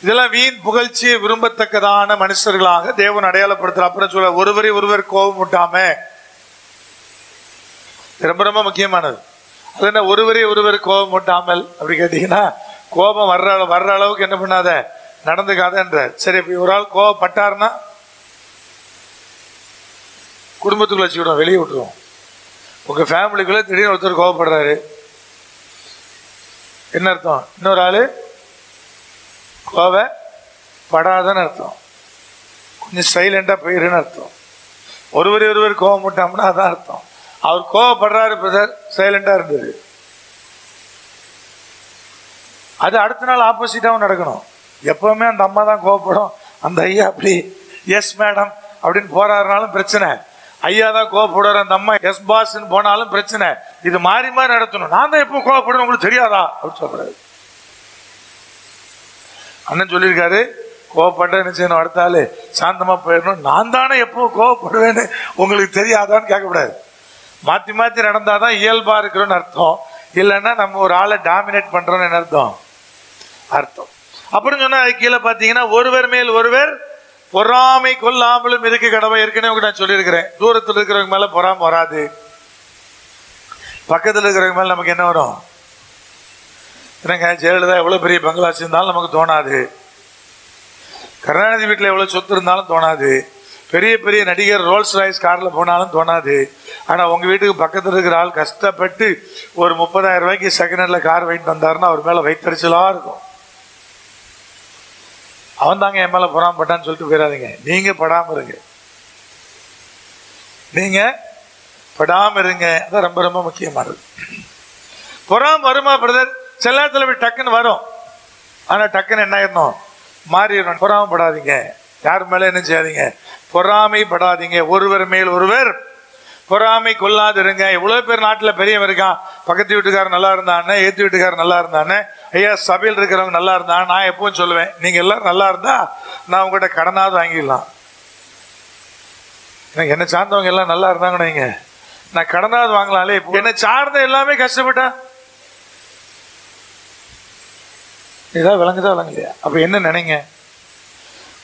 இதெல்லாம் வீண் புகழ்ச்சியை விரும்பத்தக்கதான மனுஷர்களாக தேவன் அடையாளப்படுத்துற. அப்புறம் சொல்ல, ஒருவரை ஒருவர் கோபம் விட்டாம, ரொம்ப ரொம்ப முக்கியமானது. அது என்ன, ஒருவரை ஒருவர் கோபம் விட்டாமல் அப்படி கேட்டீங்கன்னா, கோபம் வர்ற அளவுக்கு என்ன பண்ணாத, நடந்துக்காதன்ற. சரி, இப்ப ஒரு ஆள் கோபப்பட்டாருன்னா குடும்பத்துக்குள்ள வச்சுக்கிடுவோம், வெளியே விட்டுருவோம். உங்க ஃபேமிலிக்குள்ள திடீர்னு ஒருத்தர் கோபப்படுறாரு, என்ன அர்த்தம், இன்னொரு ஆளு கோபப்படாதன்னு அர்த்தம், கொஞ்சம் சைலண்டா போயிருன்னு அர்த்தம். ஒருவரை ஒருவர் கோபம் விட்டோம்னா அதான் அர்த்தம். அவர் கோபப்படுறாரு பிரதர், சைலண்டா இருந்தது. அது அடுத்த நாள் ஆப்போசிட்டாவும் நடக்கணும். எப்பவுமே அந்த அம்மா தான் கோவப்படும், அந்த ஐயா அப்படி எஸ் மேடம் அப்படின்னு போறாருனாலும் பிரச்சனை, ஐயா தான் கோவப்படுவார், அந்த அம்மா எஸ் பாஸ் போனாலும் பிரச்சனை. இது மாறி மாறி நடத்தணும். நான் தான் எப்போ கோவப்படுவேன் உங்களுக்கு தெரியாதா அப்படின்னு சொல்றாரு. அண்ணன் சொல்லியிருக்காரு, கோவப்பட்ட என்ன செய்யணும், அடுத்த ஆளு சாந்தமா போயிடணும். நான் தானே எப்போ கோவப்படுவேன்னு உங்களுக்கு தெரியாதான்னு கேட்கக்கூடாது. மாத்தி மாத்தி நடந்தாதான் இயல்பா இருக்கிறோன்னு அர்த்தம். இல்லைன்னா நம்ம ஒரு ஆளை டாமினேட் பண்றோம்னு அர்த்தம். அப்புறம் சொன்னா கீழே பாத்தீங்கன்னா, ஒருவர் மேல் ஒருவர் பொறாமை கொள்ளாமலும் இருக்க கடமை. ஏற்கனவே நான் சொல்லியிருக்கிறேன், தூரத்தில் இருக்கிறவங்க மேல பொறாமை வராது, பக்கத்தில் இருக்கிறவங்க மேல நமக்கு என்ன வரும், என்னங்க ஜெயலலிதா எவ்வளவு பெரிய பங்களா இருந்தாலும் நமக்கு தோணாது, கருணாநிதி வீட்டில் எவ்வளவு சொத்து இருந்தாலும் தோணாது, பெரிய பெரிய நடிகர் ரோல்ஸ் ராய்ஸ் கார்ல போனாலும் தோணாது. ஆனா உங்க வீட்டுக்கு பக்கத்தில் இருக்கிற ஆள் கஷ்டப்பட்டு ஒரு 30,000 ரூபாய்க்கு செகண்ட் ஹேண்ட்ல கார் வாங்கிட்டு வந்தாருன்னா அவர் மேல வைத்தறிச்சலா இருக்கும். அவன் தாங்க என் மேல பொறாமப்பட்டான்னு சொல்லிட்டு போயிடாதீங்க. நீங்க படாம இருங்க, நீங்க படாம இருங்க. அதான் ரொம்ப ரொம்ப முக்கியமானது. பொறாம வருமா பிரதர்? சில நேரத்துல டக்குன்னு வரும், ஆனா டக்குன்னு என்ன ஆயிடணும், மாறிடணும். பொறாமப்படாதீங்க, யார் மேல என்ன செய்யாதீங்க, பொறாமைப்படாதீங்க. ஒருவர் மேல் ஒருவர் பொறாமை கொள்ளாதிருங்க. எவ்வளவு பேர் நாட்டுல பெரியவன் இருக்கான், பக்கத்து வீட்டுக்காரர் நல்லா இருந்தானே, ஏத்து வீட்டுக்காரர் நல்லா இருந்தானே, ஐயா சபையில் இருக்கிறவங்க நல்லா இருந்தா நான் எப்பவும் சொல்லுவேன், நீங்க எல்லாரும் நல்லா இருந்தா நான் உங்ககிட்ட கடனாவது வாங்கிடலாம். என்ன சார்ந்தவங்க எல்லாம் நல்லா இருந்தாங்கன்னு வைங்க, நான் கடனாவது வாங்கலாம்லே. என்ன சார்ந்த எல்லாமே கஷ்டப்பட்டா இதான் விளங்குதா விளங்கலையா? அப்ப என்ன நினைங்க,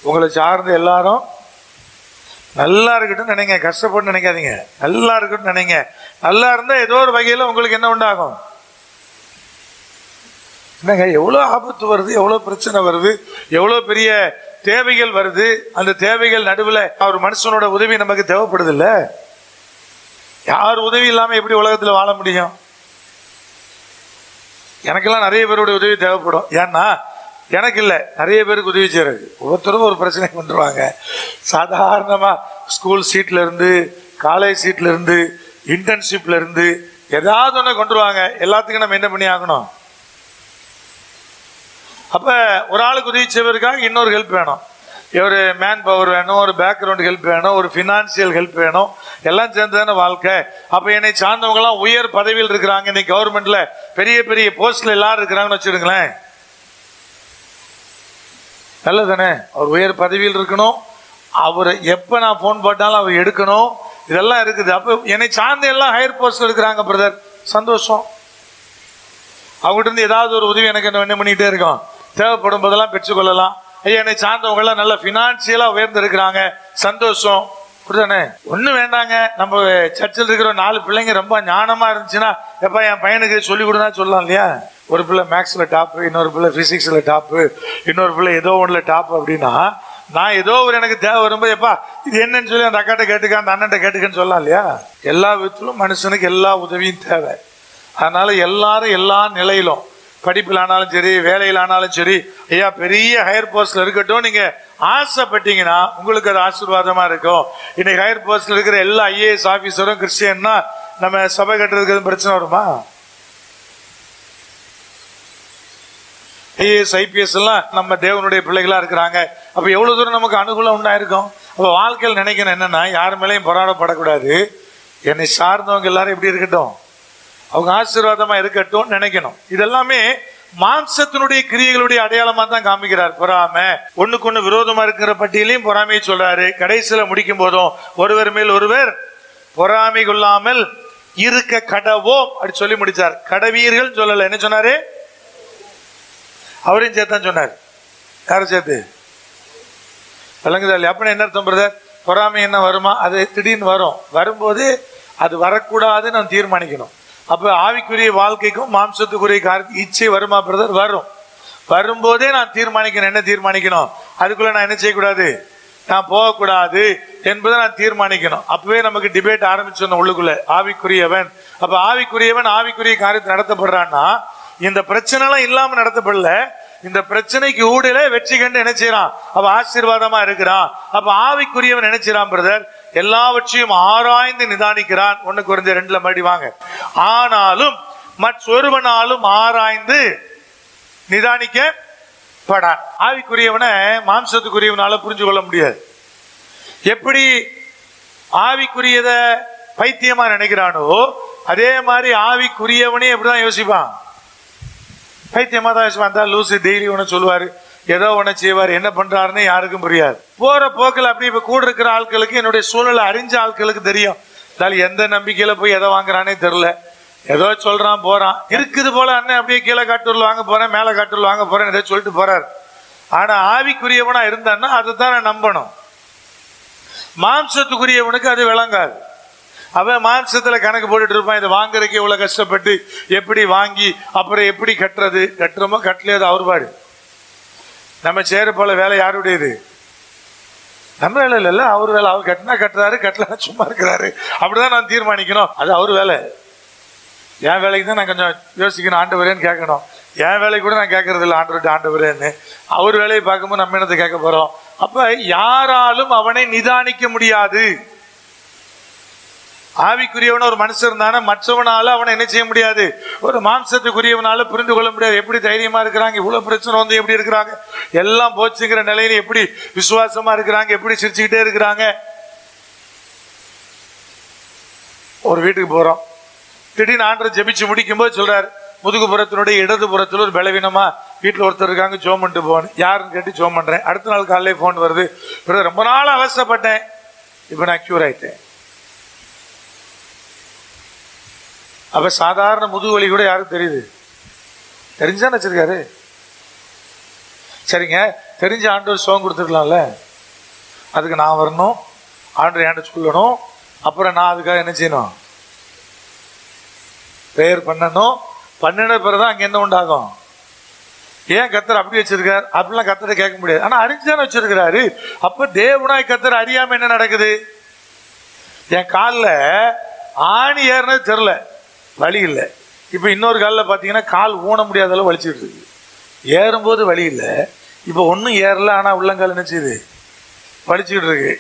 உங்களை சார்ந்த எல்லாரும் நல்லா இருக்கட்டும் நினைங்க, கஷ்டப்பட்டு நினைக்காதீங்க, நல்லா இருக்கட்டும் நினைங்க. நல்லா இருந்தா ஏதோ ஒரு வகையில உங்களுக்கு என்ன உண்டாகும்? என்னங்க எவ்வளவு ஆபத்து வருது, எவ்வளவு பிரச்சனை வருது, எவ்வளவு பெரிய தேவைகள் வருது. அந்த தேவைகள் நடுவில் ஒரு மனுஷனோட உதவி நமக்கு தேவைப்படுது இல்ல? யார் உதவி இல்லாம எப்படி உலகத்துல வாழ முடியும்? எனக்கெல்லாம் நிறைய பேருடைய உதவி தேவைப்படும். ஏன்னா எனக்கு இல்லை, நிறைய பேருக்கு உதவி செய்யறது. ஒவ்வொருத்தரும் ஒரு பிரச்சனை பண்ணுவாங்க. சாதாரணமா ஸ்கூல் சீட்ல இருந்து, காலேஜ் சீட்ல இருந்து, இன்டர்ன்ஷிப்ல இருந்து ஏதாவது ஒண்ணு கொண்டுருவாங்க. எல்லாத்துக்கும் நம்ம என்ன பண்ணி ஆகணும்? அப்ப ஒரு ஆளுக்கு உதவி செய்வதற்காக இன்னொரு ஹெல்ப் வேணும். ஒரு மேன் பவர் வேணும், ஒரு பேக்ரவுண்ட் ஹெல்ப் வேணும், ஒரு பினான்சியல் ஹெல்ப் வேணும். எல்லாம் சேர்ந்துதானே வாழ்க்கை. அப்ப என்னை சார்ந்தவங்க எல்லாம் உயர் பதவியில் இருக்கிறாங்க. இன்னைக்கு கவர்மெண்ட்ல பெரிய பெரிய போஸ்ட்ல எல்லாரும் இருக்கிறாங்கன்னு வச்சிருங்களேன், நல்லதானே? அவர் உயர் பதவியில் இருக்கணும், அவர் எப்ப நான் போன் போட்டாலும் அவர் எடுக்கணும், இதெல்லாம் இருக்குது. அப்ப என்னை சார்ந்த எல்லாம் ஹையர் போஸ்ட்ல இருக்கிறாங்க பிரதர், சந்தோஷம். அவங்ககிட்ட இருந்து ஏதாவது ஒரு உதவி எனக்கு என்ன பண்ணிட்டே இருக்கோம், தேவைப்படும் போதெல்லாம் பெற்றுக்கொள்ளலாம். ஐயா என்னை சார்ந்தவங்க எல்லாம் நல்ல பினான்சியலா உயர்ந்து இருக்கிறாங்க, சந்தோஷம். புரியுதானே? ஒண்ணு வேண்டாங்க, நம்ம சர்ச்சில் இருக்கிற 4 பிள்ளைங்க ரொம்ப ஞானமா இருந்துச்சுன்னா எப்ப என் பையனுக்கு சொல்லி கொடுனா சொல்லலாம் இல்லையா? ஒரு பிள்ளை மேக்ஸ்ல டாப்பு, இன்னொரு பிள்ளை பிசிக்ஸ்ல டாப்பு, இன்னொரு பிள்ளை ஏதோ ஒண்ணுல டாப் அப்படின்னா, நான் ஏதோ ஒரு எனக்கு தேவை வரும்போது எப்பா இது என்னன்னு சொல்லி அந்த அக்காட்ட கேட்டுக்க, அந்த அண்ணன்ட்ட கேட்டுக்கன்னு சொல்லலாம் இல்லையா? எல்லா விதத்திலும் மனுஷனுக்கு எல்லா உதவியும் தேவை. அதனால எல்லாரும் எல்லா நிலையிலும், படிப்பில் ஆனாலும் சரி, வேலையில் ஆனாலும் சரி, ஐயா பெரிய ஹையர் போஸ்ட்ல இருக்கட்டும் நீங்க ஆசைப்பட்டீங்கன்னா உங்களுக்கு அது ஆசீர்வாதமா இருக்கும். இன்னைக்கு ஹையர் போஸ்ட்ல இருக்கிற எல்லா ஐஏஎஸ் ஆபீசரும் கிறிஸ்டியன்னா நம்ம சபை கட்டுறதுக்கு பிரச்சனை வருமா? ஐஏஎஸ் ஐபிஎஸ் எல்லாம் நம்ம தேவனுடைய பிள்ளைகளா இருக்கிறாங்க. அப்ப எவ்வளவு தூரம் நமக்கு அனுகூலம் உண்டாயிருக்கும். அப்ப வாழ்க்கையில் நினைக்கணும் என்னன்னா, யார் மேலேயும் போராடப்படக்கூடாது, என்னை சார்ந்தவங்க எல்லாரும் எப்படி இருக்கட்டும், அவங்க ஆசீர்வாதமா இருக்கட்டும் நினைக்கணும். இதெல்லாமே மாம்சத்தினுடைய கிரியைகளுடைய அடையாளமா தான் காமிக்கிறார். பொறாமை, ஒண்ணுக்கு ஒண்ணு விரோதமா இருக்கிற பட்டியலையும் பொறாமையை சொல்றாரு. கடைசியில முடிக்கும் போதும் ஒருவர் மேல் ஒருவர் பொறாமை கொள்ளாமல் இருக்க கடவோம் அப்படி சொல்லி முடிச்சார். கடவீர்கள் சொல்லல, என்ன சொன்னாரு? அவரையும் சேர்த்தான் சொன்னார். யாரும் சேர்த்து விளங்குதா இல்லையா? அப்ப என்ன அர்த்தம் பிரதர்? பொறாமை என்ன வருமா? அது திடீர்னு வரும். வரும்போது அது வரக்கூடாதுன்னு நான் தீர்மானிக்கணும். அப்ப ஆவிக்குரிய வாழ்க்கைக்கும் மாம்சத்துக்குரிய இச்சை வருமா பிரதர்? வரும். வரும்போதே நான் தீர்மானிக்கணும். என்ன தீர்மானிக்கணும்? அதுக்குள்ள நான் என்ன செய்யக்கூடாது, நான் போகக்கூடாது என்பதை நான் தீர்மானிக்கணும். அப்பவே நமக்கு டிபேட் ஆரம்பிச்சோம் உள்ளுக்குள்ள. ஆவிக்குரியவன், அப்ப ஆவிக்குரியவன் ஆவிக்குரிய காரியத்தை நடத்தப்படுறான்னா இந்த பிரச்சனை எல்லாம் இல்லாம நடத்தப்படல. இந்த பிரச்சனைக்கு ஊடல வெற்றி கண்டு என்ன செய்யறான்? அவ ஆசீர்வாதமா இருக்கிறான். அப்ப ஆவிக்குரியவன் என்ன செய்யறான் பிரதர்? எல்லாவற்றையும் ஆராய்ந்து நிதானிக்கிறான். 1 Corinthians 2 மறுபடி வாங்க. ஆனாலும் மற்றொருவனாலும் ஆராய்ந்து நிதானிக்கப்பட. ஆவிக்குரியவனை மாம்சத்துக்குரியவனால புரிஞ்சு கொள்ள முடியாது. எப்படி ஆவிக்குரியத பைத்தியமா நினைக்கிறானோ அதே மாதிரி ஆவிக்குரியவனே எப்படிதான் யோசிப்பான்? பைத்தியமா தான் யோசிப்பான். லூசு டெய்லி ஒண்ணு சொல்லுவாரு, ஏதோ ஒண்ணு செய்வார், என்ன பண்றாருன்னு யாருக்கும் புரியாது. போற போக்கில் அப்படி இப்ப கூட இருக்கிற ஆட்களுக்கு, என்னுடைய சூழ்நிலை அறிஞ்ச ஆட்களுக்கு தெரியும். எந்த நம்பிக்கையில போய் எதை வாங்குறானே தெரியல, ஏதோ சொல்றான் போறான். இருக்குது போல அண்ணன் அப்படியே கீழே காட்டூர்ல வாங்க போறேன், மேல காட்டூர்ல வாங்க போறேன் ஏதோ சொல்லிட்டு போறாரு. ஆனா ஆவிக்குரியவனா இருந்தான்னா அதைத்தான் நான் நம்பணும். மாம்சத்துக்குரியவனுக்கு அது விளங்காது. அவன் மாம்சத்துல கணக்கு போட்டுட்டு இருப்பான், இதை வாங்குறதுக்கு இவ்வளவு கஷ்டப்பட்டு எப்படி வாங்கி அப்புறம் எப்படி கட்டுறது, கட்டுறமோ கட்டலையோ அது அவர் பாடு. நம்ம சேர போல வேலை யாருடையது? நம்ம வேலை இல்ல, அவர் வேலை. அவர் கட்டினா கட்டுறாரு, கட்டல சும்மா இருக்கிறாரு, அப்படிதான் நான் தீர்மானிக்கணும். அது அவர் வேலை. என் வேலைக்கு தான் நான் கொஞ்சம் யோசிக்கணும், ஆண்டவரேன்னு கேட்கணும். என் வேலை கூட நான் கேட்கறது இல்லை, ஆண்டவரேன்னு. அவர் வேலையை பார்க்கும்போது நம்ம என்னத்தை கேட்க போறோம்? அப்ப யாராலும் அவனை நிதானிக்க முடியாது. ஆவிக்குரியவன ஒரு மனுஷன் இருந்தானா மற்றவனால அவனை என்ன செய்ய முடியாது? ஒரு மாம்சத்துக்குரியவனால புரிந்து கொள்ள முடியாது. எப்படி தைரியமா இருக்கிறாங்க, இவ்வளவு பிரச்சனை வந்து எப்படி இருக்கிறாங்க, எல்லாம் போச்சுங்கிற நிலையில எப்படி விசுவாசமா இருக்கிறாங்க, எப்படி சிரிச்சுக்கிட்டே இருக்கிறாங்க. ஒரு வீட்டுக்கு போறோம், திடீர்னு ஆண்டவர் ஜெபிச்சு முடிக்கும் போது சொல்றாரு, முதுகுப்புறத்தினுடைய இடது புறத்தில் ஒரு பலவீனமா வீட்டில் ஒருத்தர் இருக்காங்க, ஜோம் பண்ணிட்டு போகணும். யாருன்னு கேட்டு ஜோம் பண்றேன். அடுத்த நாள் காலையில போன் வருது, ரொம்ப நாள் அவசரப்பட்டேன், இப்ப நான் கியூர் ஆயிட்டேன். அப்ப சாதாரண முதுகுவலி கூட யாருக்கு தெரியுது? தெரிஞ்சான்னு வச்சிருக்காரு. சரிங்க, தெரிஞ்ச ஆண்டவர் சுகம் கொடுத்துருக்கலாம்ல. அதுக்கு நான் வரணும், ஆண்டவர் என்கிட்ட சொல்லணும், அப்புறம் நான் அதுக்காக என்ன செய்யணும்? பிரேயர் பண்ணணும். பண்ணின பிறகுதான் அங்க என்ன உண்டாகும்? ஏன் கர்த்தர் அப்படி வச்சிருக்காரு? அப்படிலாம் கர்த்தரை கேட்க முடியாது. ஆனா அறிஞ்சுதானே வச்சிருக்கிறாரு. அப்ப தேவனாய் கர்த்தர் அறியாம என்ன நடக்குது? என் காலில் ஆணி ஏறினது தெரியல, வலி இல்லை. இப்ப இன்னொரு காலில் பாத்தீங்கன்னா கால் ஊன முடியாத அளவு வலிச்சுட்டு இருக்கு. ஏறும்போது வலி இல்லை, இப்ப ஒன்னும் ஏறல, ஆனா உள்ளங்கால் என்ன செய்யுது? வலிச்சுக்கிட்டு இருக்கு.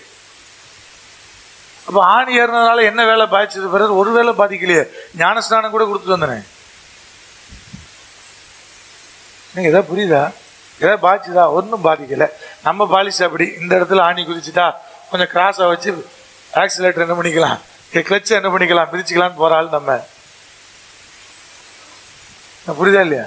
அப்ப ஆணி ஏறினதுனால என்ன வேலை பாதிச்சது? பிறகு ஒரு வேலை பாதிக்கலையே. ஞானஸ்நானம் கூட கொடுத்துட்டு வந்தேன். நீங்க ஏதாவது புரியுதா? ஏதாவது பாதிச்சுதா? ஒன்றும் பாதிக்கல. நம்ம பாலிசி அப்படி இந்த இடத்துல ஆணி குதிச்சுட்டா கொஞ்சம் கிராஸா வச்சு ஆக்சிலேட்டர் என்ன பண்ணிக்கலாம், கிளட்ச் என்ன பண்ணிக்கலாம், பிரிச்சுக்கலான்னு போறாள் நம்ம. புரியுதா இல்லையா?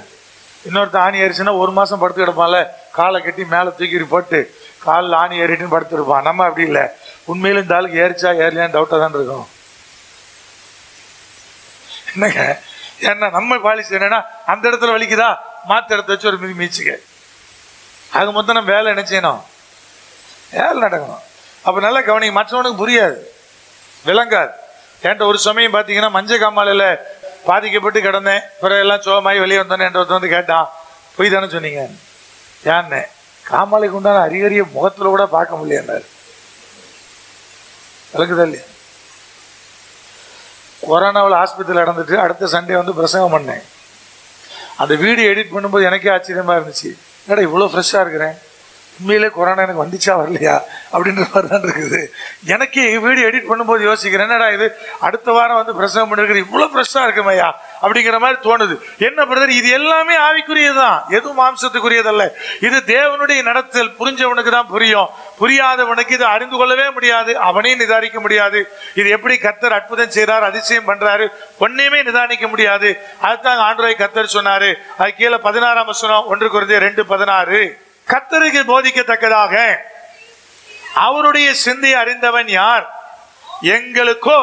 இன்னொருத்த ஆணி ஏறிச்சுன்னா ஒரு மாசம் படுத்து கிடப்பான்ல, காலை கட்டி மேலே தூக்கி போட்டு காலில் ஆணி ஏறிட்டுன்னு படுத்துருப்பான். நம்ம அப்படி இல்லை. உண்மையிலும் இந்த ஆளுக்கு ஏறிச்சா ஏறலையான்னு டவுட்டாக தான் இருக்கும். என்னங்க, ஏன்னா நம்ம பாலிசி என்னன்னா அந்த இடத்துல வலிக்குதா, மாத்த இடத்த வச்சு ஒரு மீச்சுக்க. அது மொத்தம் நம்ம வேலை என்ன செய்யணும்? வேலை நடக்கணும். அப்ப நல்லா கவனிங்க, மற்றவனுக்கு புரியாது, விளங்காது. என்கிட்ட ஒரு சமயம் பார்த்தீங்கன்னா மஞ்சள் காமாலையில பாதிக்கப்பட்டு கிடந்தேன். பிறகு எல்லாம் சோகமாயி வெளியே வந்தோன்னே என்கிட்ட ஒருத்தர் வந்து கேட்டான், போய் தானே சொன்னீங்க? ஏன்னு? காமாலைக்கு உண்டான அறிகுறிய முகத்துல கூட பார்க்க முடியல. விளக்குதா இல்லையா? கொரோனாவில் ஆஸ்பத்திரியில் நடந்துட்டு அடுத்த சண்டே வந்து பிரசங்கம் பண்ணேன். அந்த வீடியோ எடிட் பண்ணும்போது எனக்கே ஆச்சரியமா இருந்துச்சு. என்னடா இவ்வளோ ஃப்ரெஷ்ஷாக இருக்கிறேன், உண்மையிலே கொரோனா எனக்கு வந்துச்சா வரலையா அப்படின்ற மாதிரி தான் இருக்குது. எனக்கு வீடியோ எடிட் பண்ணும்போது யோசிக்கிறேன், என்னடா இது அடுத்த வாரம் வந்து பிரசங்கம் பண்ணிருக்கிற, இவ்வளோ ஃப்ரெஷ்ஷாக இருக்குமையா அப்படிங்கிற மாதிரி தோணுது. என்ன பிரதர், இது எல்லாமே ஆவிக்குரியதுதான், எதுவும் மாம்சத்துக்குரியதல்ல. இது தேவனுடைய நடத்தல். புரிஞ்சவனுக்கு தான் புரியும், புரியாதவனுக்கு இது அறிந்து கொள்ளவே முடியாது, அவனையும் நிதானிக்க முடியாது. இது எப்படி கர்த்தர் அற்புதம் செய்றார், அதிசயம் பண்றாரு, ஒன்னையுமே நிதானிக்க முடியாது. அதுதான் ஆண்டவராகிய கர்த்தர் சொன்னாரு. அது கீழே 16ஆம் வசனம், 1 கொரிந்தியர் 2:16, கர்த்தருக்கு போதிக்கத்தக்கதாக அவருடைய சிந்தை அறிந்தவன் யார்? எங்களுக்கோ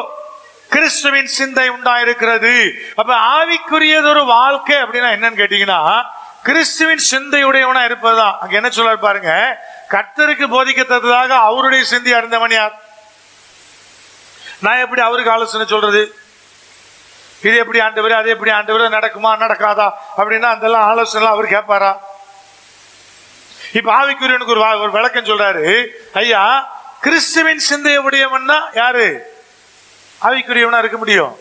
கிறிஸ்துவின் சிந்தை உண்டாயிருக்கிறது. அப்ப ஆவிக்குரியது ஒரு வாழ்க்கை அப்படின்னா என்னன்னு கேட்டீங்கன்னா, கிறிஸ்துவின் சிந்தையுடையவனா இருப்பதுதான். அங்க என்ன சொல்றாரு பாருங்க, கர்த்தருக்கு போதிக்கத்தக்கதாக அவருடைய சிந்தை அறிந்தவன் யார்? நான் எப்படி அவருக்கு ஆலோசனை சொல்றது? இது எப்படி ஆண்டவர், அது எப்படி ஆண்டவர், நடக்குமா நடக்காதா அப்படின்னா அந்த ஆலோசனை அவர் கேட்பாரா? இப்ப ஆவிக்குரியவனுக்கு ஒரு விளக்கம் சொல்றாரு. ஐயா, கிறிஸ்துவின் சிந்தையை உடையவன்னா யாரு ஆவிக்குரியவனா இருக்க முடியும்?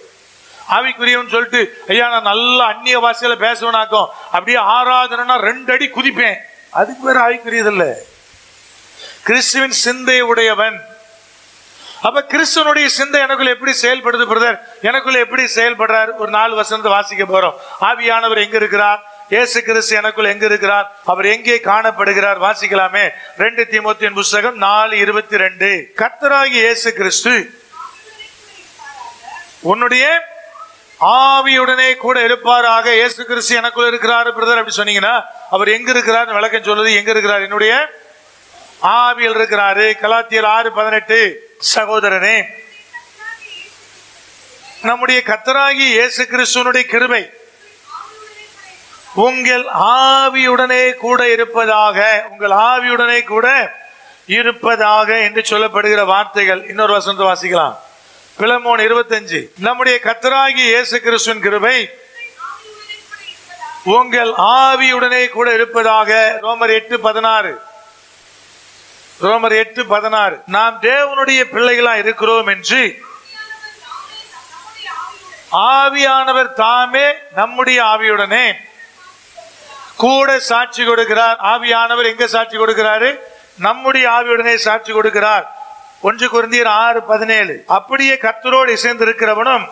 ஆவிக்குரியவன் சொல்லிட்டு ஐயா நான் நல்ல அந்நிய பாஷையில பேசுவனாக்கும், அப்படியே ஆராதனைனா 2 அடி குதிப்பேன், அதுக்கு பேர் ஆவிக்குரியதில்ல. கிறிஸ்துவின் சிந்தை உடையவன். அப்ப கிறிஸ்துவனுடைய சிந்தை எனக்குள்ள எப்படி செயல்படுது பிரதர்? எனக்குள்ள எப்படி செயல்படுறார்? ஒரு 4 வசனத்தை வாசிக்க போறோம். ஆவியானவர் எங்க இருக்கிறார்? இயேசு கிறிஸ்து எனக்குள்ள எங்க இருக்கிறார்? அவர் எங்கே காணப்படுகிறார்? வாசிக்கலாமே. 2 தீமோத்தேயுவின் புத்தகம் 4:22. கர்த்தராகிய இயேசு கிறிஸ்து உன்னுடைய ஆவியுடனே கூட இருப்பாராக. இயேசு கிறிஸ்து எனக்குள்ள இருக்கிறார் பிரதர் அப்படி சொன்னீங்கன்னா அவர் எங்க இருக்கிறார் விளக்கம் சொல்லுது. எங்க இருக்கிறார்? என்னுடைய ஆவியில் இருக்கிறாரு. கலாத்தியர் 6:18. சகோதரனே, நம்முடைய கர்த்தராகிய இயேசு கிறிஸ்துவினுடைய கிருபை உங்கள் ஆவியுடனே கூட இருப்பதாக, உங்கள் ஆவியுடனே கூட இருப்பதாக என்று சொல்லப்படுகிற வார்த்தைகள். இன்னொரு வசனத்தை வாசிக்கலாம். பிலமோன் 25. நம்முடைய கர்த்தராகிய இயேசு கிறிஸ்துவின் கிருபை உங்கள் ஆவியுடனே கூட இருப்பதாக. ரோமர் 8:16. ரோமர் 8:16. நாம் தேவனுடைய பிள்ளைகளா இருக்கிறோம் என்று ஆவியானவர் தாமே நம்முடைய ஆவியுடனே கூட சாட்சி கொடுக்கிறார். ஆவியானவர் எங்க சாட்சி கொடுக்கிறாரு? நம்முடைய ஆவியுடனே சாட்சி கொடுக்கிறார். 1 கொரிந்தியர் 6:17. அப்படியே கர்த்தரோடு இசைந்திருக்கிறவனும்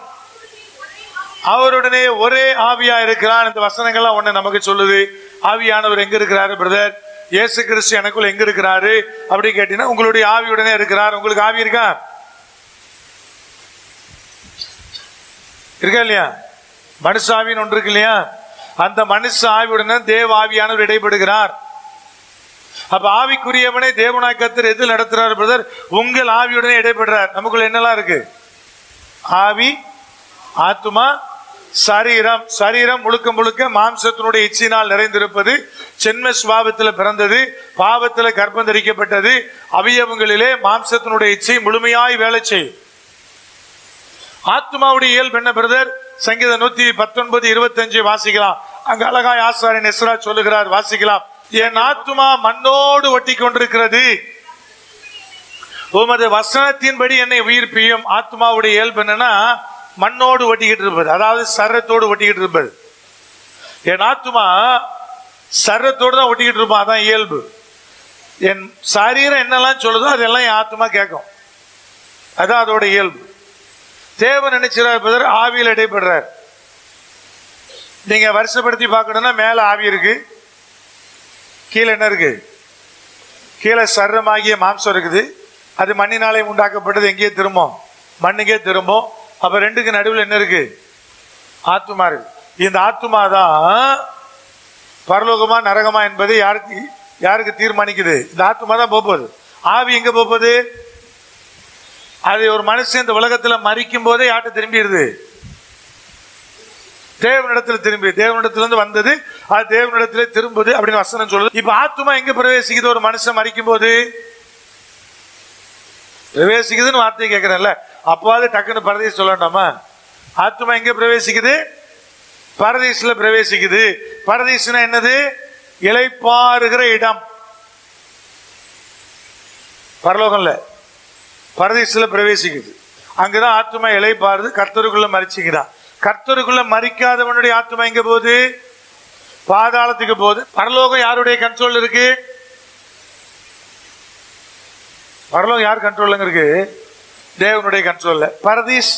அவருடனே ஒரே ஆவியா இருக்கிறார். இந்த வசனங்கள்லாம் ஒண்ணு நமக்கு சொல்லுது. ஆவியானவர் எங்க இருக்கிறாரு பிரதர்? இயேசு கிறிஸ்து எனக்குள்ள எங்க இருக்கிறாரு அப்படி கேட்டீங்கன்னா உங்களுடைய ஆவியுடனே இருக்கிறார். உங்களுக்கு ஆவி இருக்கா? இருக்கா இல்லையா? மனுஷாவின்னு ஒன்று இருக்கு இல்லையா? அந்த மனுஷ ஆவியுடன் தேவ ஆவியானவர் இடைப்படுகிறார். அப்ப ஆவிக்குரியவனை தேவனாய் கர்த்தர் எதில் நடத்துறார் பிரதர்? உங்கள் ஆவியுடனே இடைப்படுறார். நமக்குள்ள என்னெல்லாம் இருக்கு? ஆவி, ஆத்துமா, சரீரம். சரீரம் முழுக்க முழுக்க மாம்சத்தினுடைய இச்சையினால் நிறைந்திருப்பது, சென்ம சுபாவத்தில் பிறந்தது, பாவத்தில் கர்ப்பம் தரிக்கப்பட்டது. அவயவங்களிலே மாம்சத்தினுடைய இச்சை முழுமையாய் வேலை செய்யும். ஆத்மாவுடைய இயல்பு என்ன பிரதர்? சங்கீதம் 119:25 வாசிக்கலாம். அங்க அழகாய் ஆசாரியன் எஸ்ரா சொல்லுகிறார், வாசிக்கலாம். என் ஆத்துமா மண்ணோடு ஒட்டி கொண்டிருக்கிறது, உமது வசனத்தின்படி என்னை உயிர்ப்பியும். ஆத்மாவுடைய இயல்பு என்னன்னா மண்ணோடு ஒட்டிக்கிட்டு இருப்பது, அதாவது சரத்தோடு ஒட்டிக்கிட்டு இருப்பது. என் ஆத்மா சரத்தோடு தான் ஒட்டிக்கிட்டு இருப்பான், அதான் இயல்பு. என் சரீரம் என்னெல்லாம் சொல்லுதோ அதெல்லாம் என் ஆத்மா கேட்கும், அதான் அதோட இயல்பு. தேவன் நினைச்சார் ஆவியில் இடைப்படுறார். நீங்க வருஷப்படுத்தி பார்க்கணும்னா மேல ஆவி இருக்கு, கீழே என்ன இருக்கு? கீழே சர்ரமாகிய மாம்சம் இருக்குது. அது மண்ணினாலே உண்டாக்கப்பட்டது, எங்கேயே திரும்பும்? மண்ணுக்கே திரும்பும். அப்ப ரெண்டுக்கு நடுவில் என்ன இருக்கு? ஆத்துமா இருக்கு. இந்த ஆத்துமா தான் பரலோகமா நரகமா என்பது யாருக்கு தீர்மானிக்குது? இந்த ஆத்துமா தான் போகுது. ஆவி எங்க போகுது? அது ஒரு மனுஷன் இந்த உலகத்துல மரிக்கும் போதே யார்கிட்ட திரும்பிடுது? தேவனிடத்துல திரும்பி, தேவனிடத்திலிருந்து வந்தது அது தேவனிடத்திலே திரும்புது அப்படின்னு வசனம் சொல்லுது. இப்ப ஆத்துமா எங்க பிரவேசிக்குது? ஒரு மனுஷன் மரிக்கும் போது பிரவேசிக்குதுன்னு வார்த்தையை கேட்கிறேன்ல, அப்பாவது டக்குன்னு பரதீஸ் சொல்லண்டாமா? ஆத்துமா எங்க பிரவேசிக்குது? பரதீஸ்ல பிரவேசிக்குது. பரதீஸ்னா என்னது? இளைப்பாறுகிற இடம். பரலோகம்ல பரதீஸ்ல பிரவேசிக்குது. அங்கதான் ஆத்துமா இளைப்பாறுது, கர்த்தருக்குள்ள மரிச்சுக்குதான். கர்த்தருக்குள்ள மரிக்காதவனுடைய ஆத்துமா எங்க போகுது? பாதாளத்துக்கு போகுது. பரலோகம் யாருடைய கண்ட்ரோல் இருக்கு? பரலோகம் யார் கண்ட்ரோல் இருக்கு? தேவனுடைய கண்ட்ரோல்ல. பரதீஸ்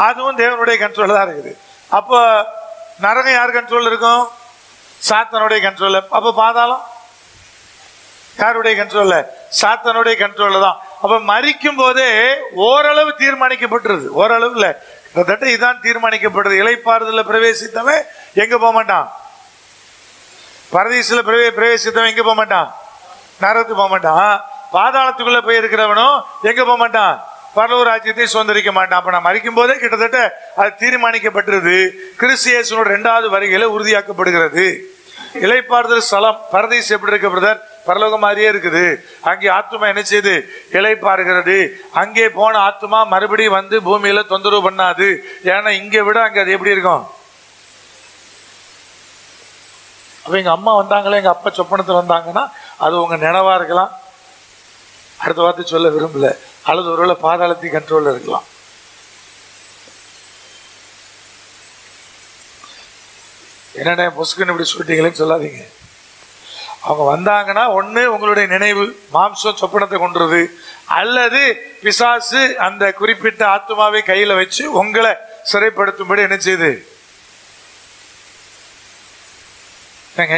அதுவும் தேவனுடைய கண்ட்ரோல் தான் இருக்குது. அப்ப நரகம் யார் கண்ட்ரோல் இருக்கும்? சாத்தானுடைய கண்ட்ரோல்ல. அப்ப பாதாளம் யாருடைய கண்ட்ரோல்ல? சாத்தானுடைய கண்ட்ரோல்ல தான். அப்ப மரிக்கும் போதே ஓரளவு தீர்மானிக்கப்பட்டிருது, ஓரளவு இல்ல, கிட்டத்தட்ட இதான் தீர்மானிக்கப்படுறது. இளைப்பாறுதல பிரவேசித்தவன் எங்க போக மாட்டான்? பரதீசுல பிரவேசித்தவன் எங்க போக மாட்டான்? நரகத்துக்கு போக மாட்டான். பாதாளத்துக்குள்ள போய் இருக்கிறவனும் எங்க போக மாட்டான்? பரலோக ராஜ்யத்தை சுதந்திரிக்க மாட்டான். அப்ப நான் மரிக்கும் போதே கிட்டத்தட்ட அது தீர்மானிக்கப்பட்டிருது. கிறிஸ்து இயேசுவோட 2வது வருகையில உறுதியாக்கப்படுகிறது. இளைப்பாறுதல் ஸ்தலம் பரதீஸ் எப்படி இருக்கு பிரதர்? பரலோகம் மாதிரியே இருக்குது. அங்கே ஆத்துமா என்ன செய்யுது? இளைப்பாறுகிறது. அங்கே போன ஆத்துமா மறுபடியும் வந்து பூமியில தொந்தரவு பண்ணாது. ஏன்னா இங்க விட அங்க அது எப்படி இருக்கும்? அப்ப எங்க அம்மா வந்தாங்களே, எங்க அப்பா சொப்பனத்தில் வந்தாங்கன்னா அது உங்க நினைவா இருக்கலாம். அடுத்த வார்த்தை சொல்ல விரும்பல, அல்லது ஒருவேளை பாதாளத்தின் கண்ட்ரோல்ல இருக்கலாம். என்னென்ன பொசுக்குன்னு இப்படி சொல்லிட்டீங்களேன்னு சொல்லாதீங்க. அவங்க வந்தாங்கன்னா ஒண்ணு உங்களுடைய நினைவு மாம்சம் சொப்பனத்தை கொண்டுருது, அல்லது பிசாசு அந்த குறிப்பிட்ட ஆத்மாவை கையில வச்சு உங்களை சிறைப்படுத்தும்படி என்ன செய்யுது?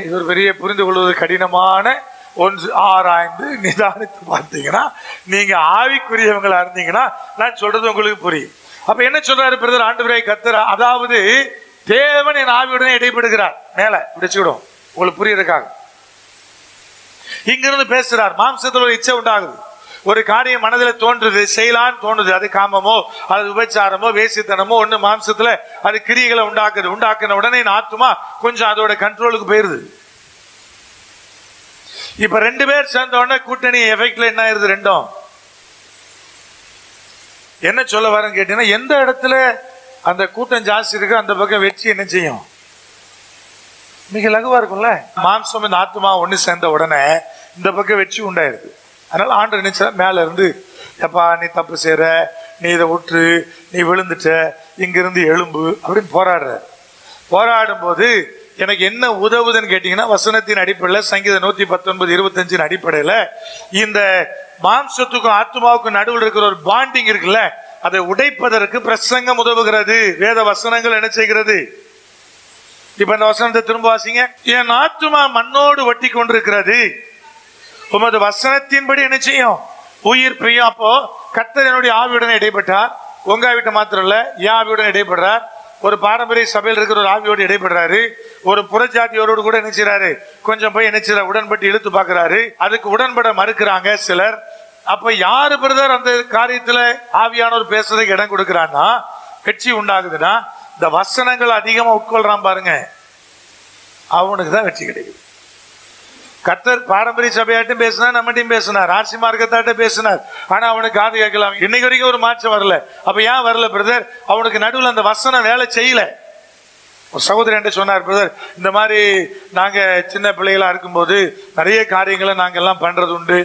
இது ஒரு பெரிய புரிந்து கொள்வது கடினமான ஒன்று. ஆராய்ந்து நிதானித்து பார்த்தீங்கன்னா நீங்க ஆவிக்குரியவங்களா இருந்தீங்கன்னா நான் சொல்றது உங்களுக்கு புரியும். அப்ப என்ன சொல்றாரு பிரதர்? ஆண்டவரே கர்த்தர், அதாவது தேவன் என் ஆவியுடனே இடைப்படுகிறார். மேல பிடிச்சுக்கிடும் உங்களுக்கு புரியறதுக்காக இங்கிருந்து பேசுறார். மாம்சத்தில் ஒரு இச்சை உண்டாகுது, ஒரு காரியம் மனதில் தோன்றுது, செய்யலான்னு தோணுது. அது காமமோ அது விபச்சாரமோ வேசித்தனமோ ஒண்ணு மாம்சத்துல அது கிரியைகளை உண்டாக்குது. உண்டாக்குன உடனே ஆத்துமா கொஞ்சம் அதோட கண்ட்ரோலுக்கு போயிருது. இப்ப 2 பேர் சேர்ந்த உடனே கூட்டணி எஃபெக்ட்ல என்ன ஆயிருது? ரெண்டும் என்ன சொல்ல வரேன்னு கேட்டீங்கன்னா, எந்த இடத்துல அந்த கூட்டம் ஜாஸ்தி இருக்கு அந்த பக்கம் வெற்றி என்ன செய்யும்? மிக லகுவா இருக்கும்ல. மாம்சம் இந்த ஆத்மா ஒண்ணு சேர்ந்த உடனே இந்த பக்கம் வெற்றி உண்டாயிருது. அதனால ஆண்டு நினைச்சா மேல இருந்து, எப்பா நீ தப்பு செய்யற, நீ இதை விட்டு, நீ விழுந்துட்ட, இங்கிருந்து எழும்பு அப்படின்னு போராடும் போது எனக்கு என்ன உதவுதுன்னு கேட்டீங்கன்னா, வசனத்தின் அடிப்படையில் சங்கீதம் 119:25 அடிப்படையில இந்த மாம்சத்துக்கும் ஆத்மாவுக்கும் நடுவில் இருக்கிற ஒரு பாண்டிங் இருக்குல்ல, அதை உடைப்பதற்கு பிரசங்கம் உதவுகிறது. வேத வசனங்கள் என்ன செய்கிறது? இப்ப இந்த வசனத்தை திரும்ப வாசிங்க. என் ஆத்துமா மண்ணோடு ஒட்டி கொண்டிருக்கிறது, உமது வசனத்தின்படி என்ன செய்யும்? உயிர் பெய்யும். அப்போ கர்த்தர் என்னுடைய ஆவியுடன் இடைப்பட்டார். உங்க ஆவிட்ட மாத்திரம் இல்ல, என் ஆவியுடன் இடைப்படுறார். ஒரு பாரம்பரிய சபையில் இருக்கிற ஒரு ஆவியோடு இடைபெறாரு. ஒரு புறஜாதியோடு கூட என்ன செய்றாரு, கொஞ்சம் போய் என்ன செய்யறாரு, உடன்பட்டு இழுத்து பார்க்கிறாரு. அதுக்கு உடன்பட மறுக்கிறாங்க சிலர். அப்ப யாரு பிரதர் அந்த காரியத்துல ஆவியானவர் பேசுறதுக்கு இடம் கொடுக்கிறான்னா, கட்சி உண்டாகுதுன்னா, இந்த வசனங்கள் அதிகமா உட்கொள்றான் பாருங்க, அவனுக்கு தான் வெற்றி கிடைக்குது. கர்த்தர் பாரம்பரிய சபையாட்டும் பேசினார், நம்மகிட்டையும் பேசினார், ஆர்சி மார்க்கத்தாட்ட பேசினார். ஆனா அவனுக்கு காது கேட்கலாம். இன்னைக்கு வரைக்கும் ஒரு மாற்றம் வரல. அப்ப ஏன் வரல பிரதர்? அவனுக்கு நடுவில் அந்த வசனம் வேலை செய்யல. ஒரு சகோதரன் என்று சொன்னார், பிரதர் இந்த மாதிரி நாங்க சின்ன பிள்ளைகளா இருக்கும்போது நிறைய காரியங்களை நாங்க எல்லாம் பண்றது உண்டு.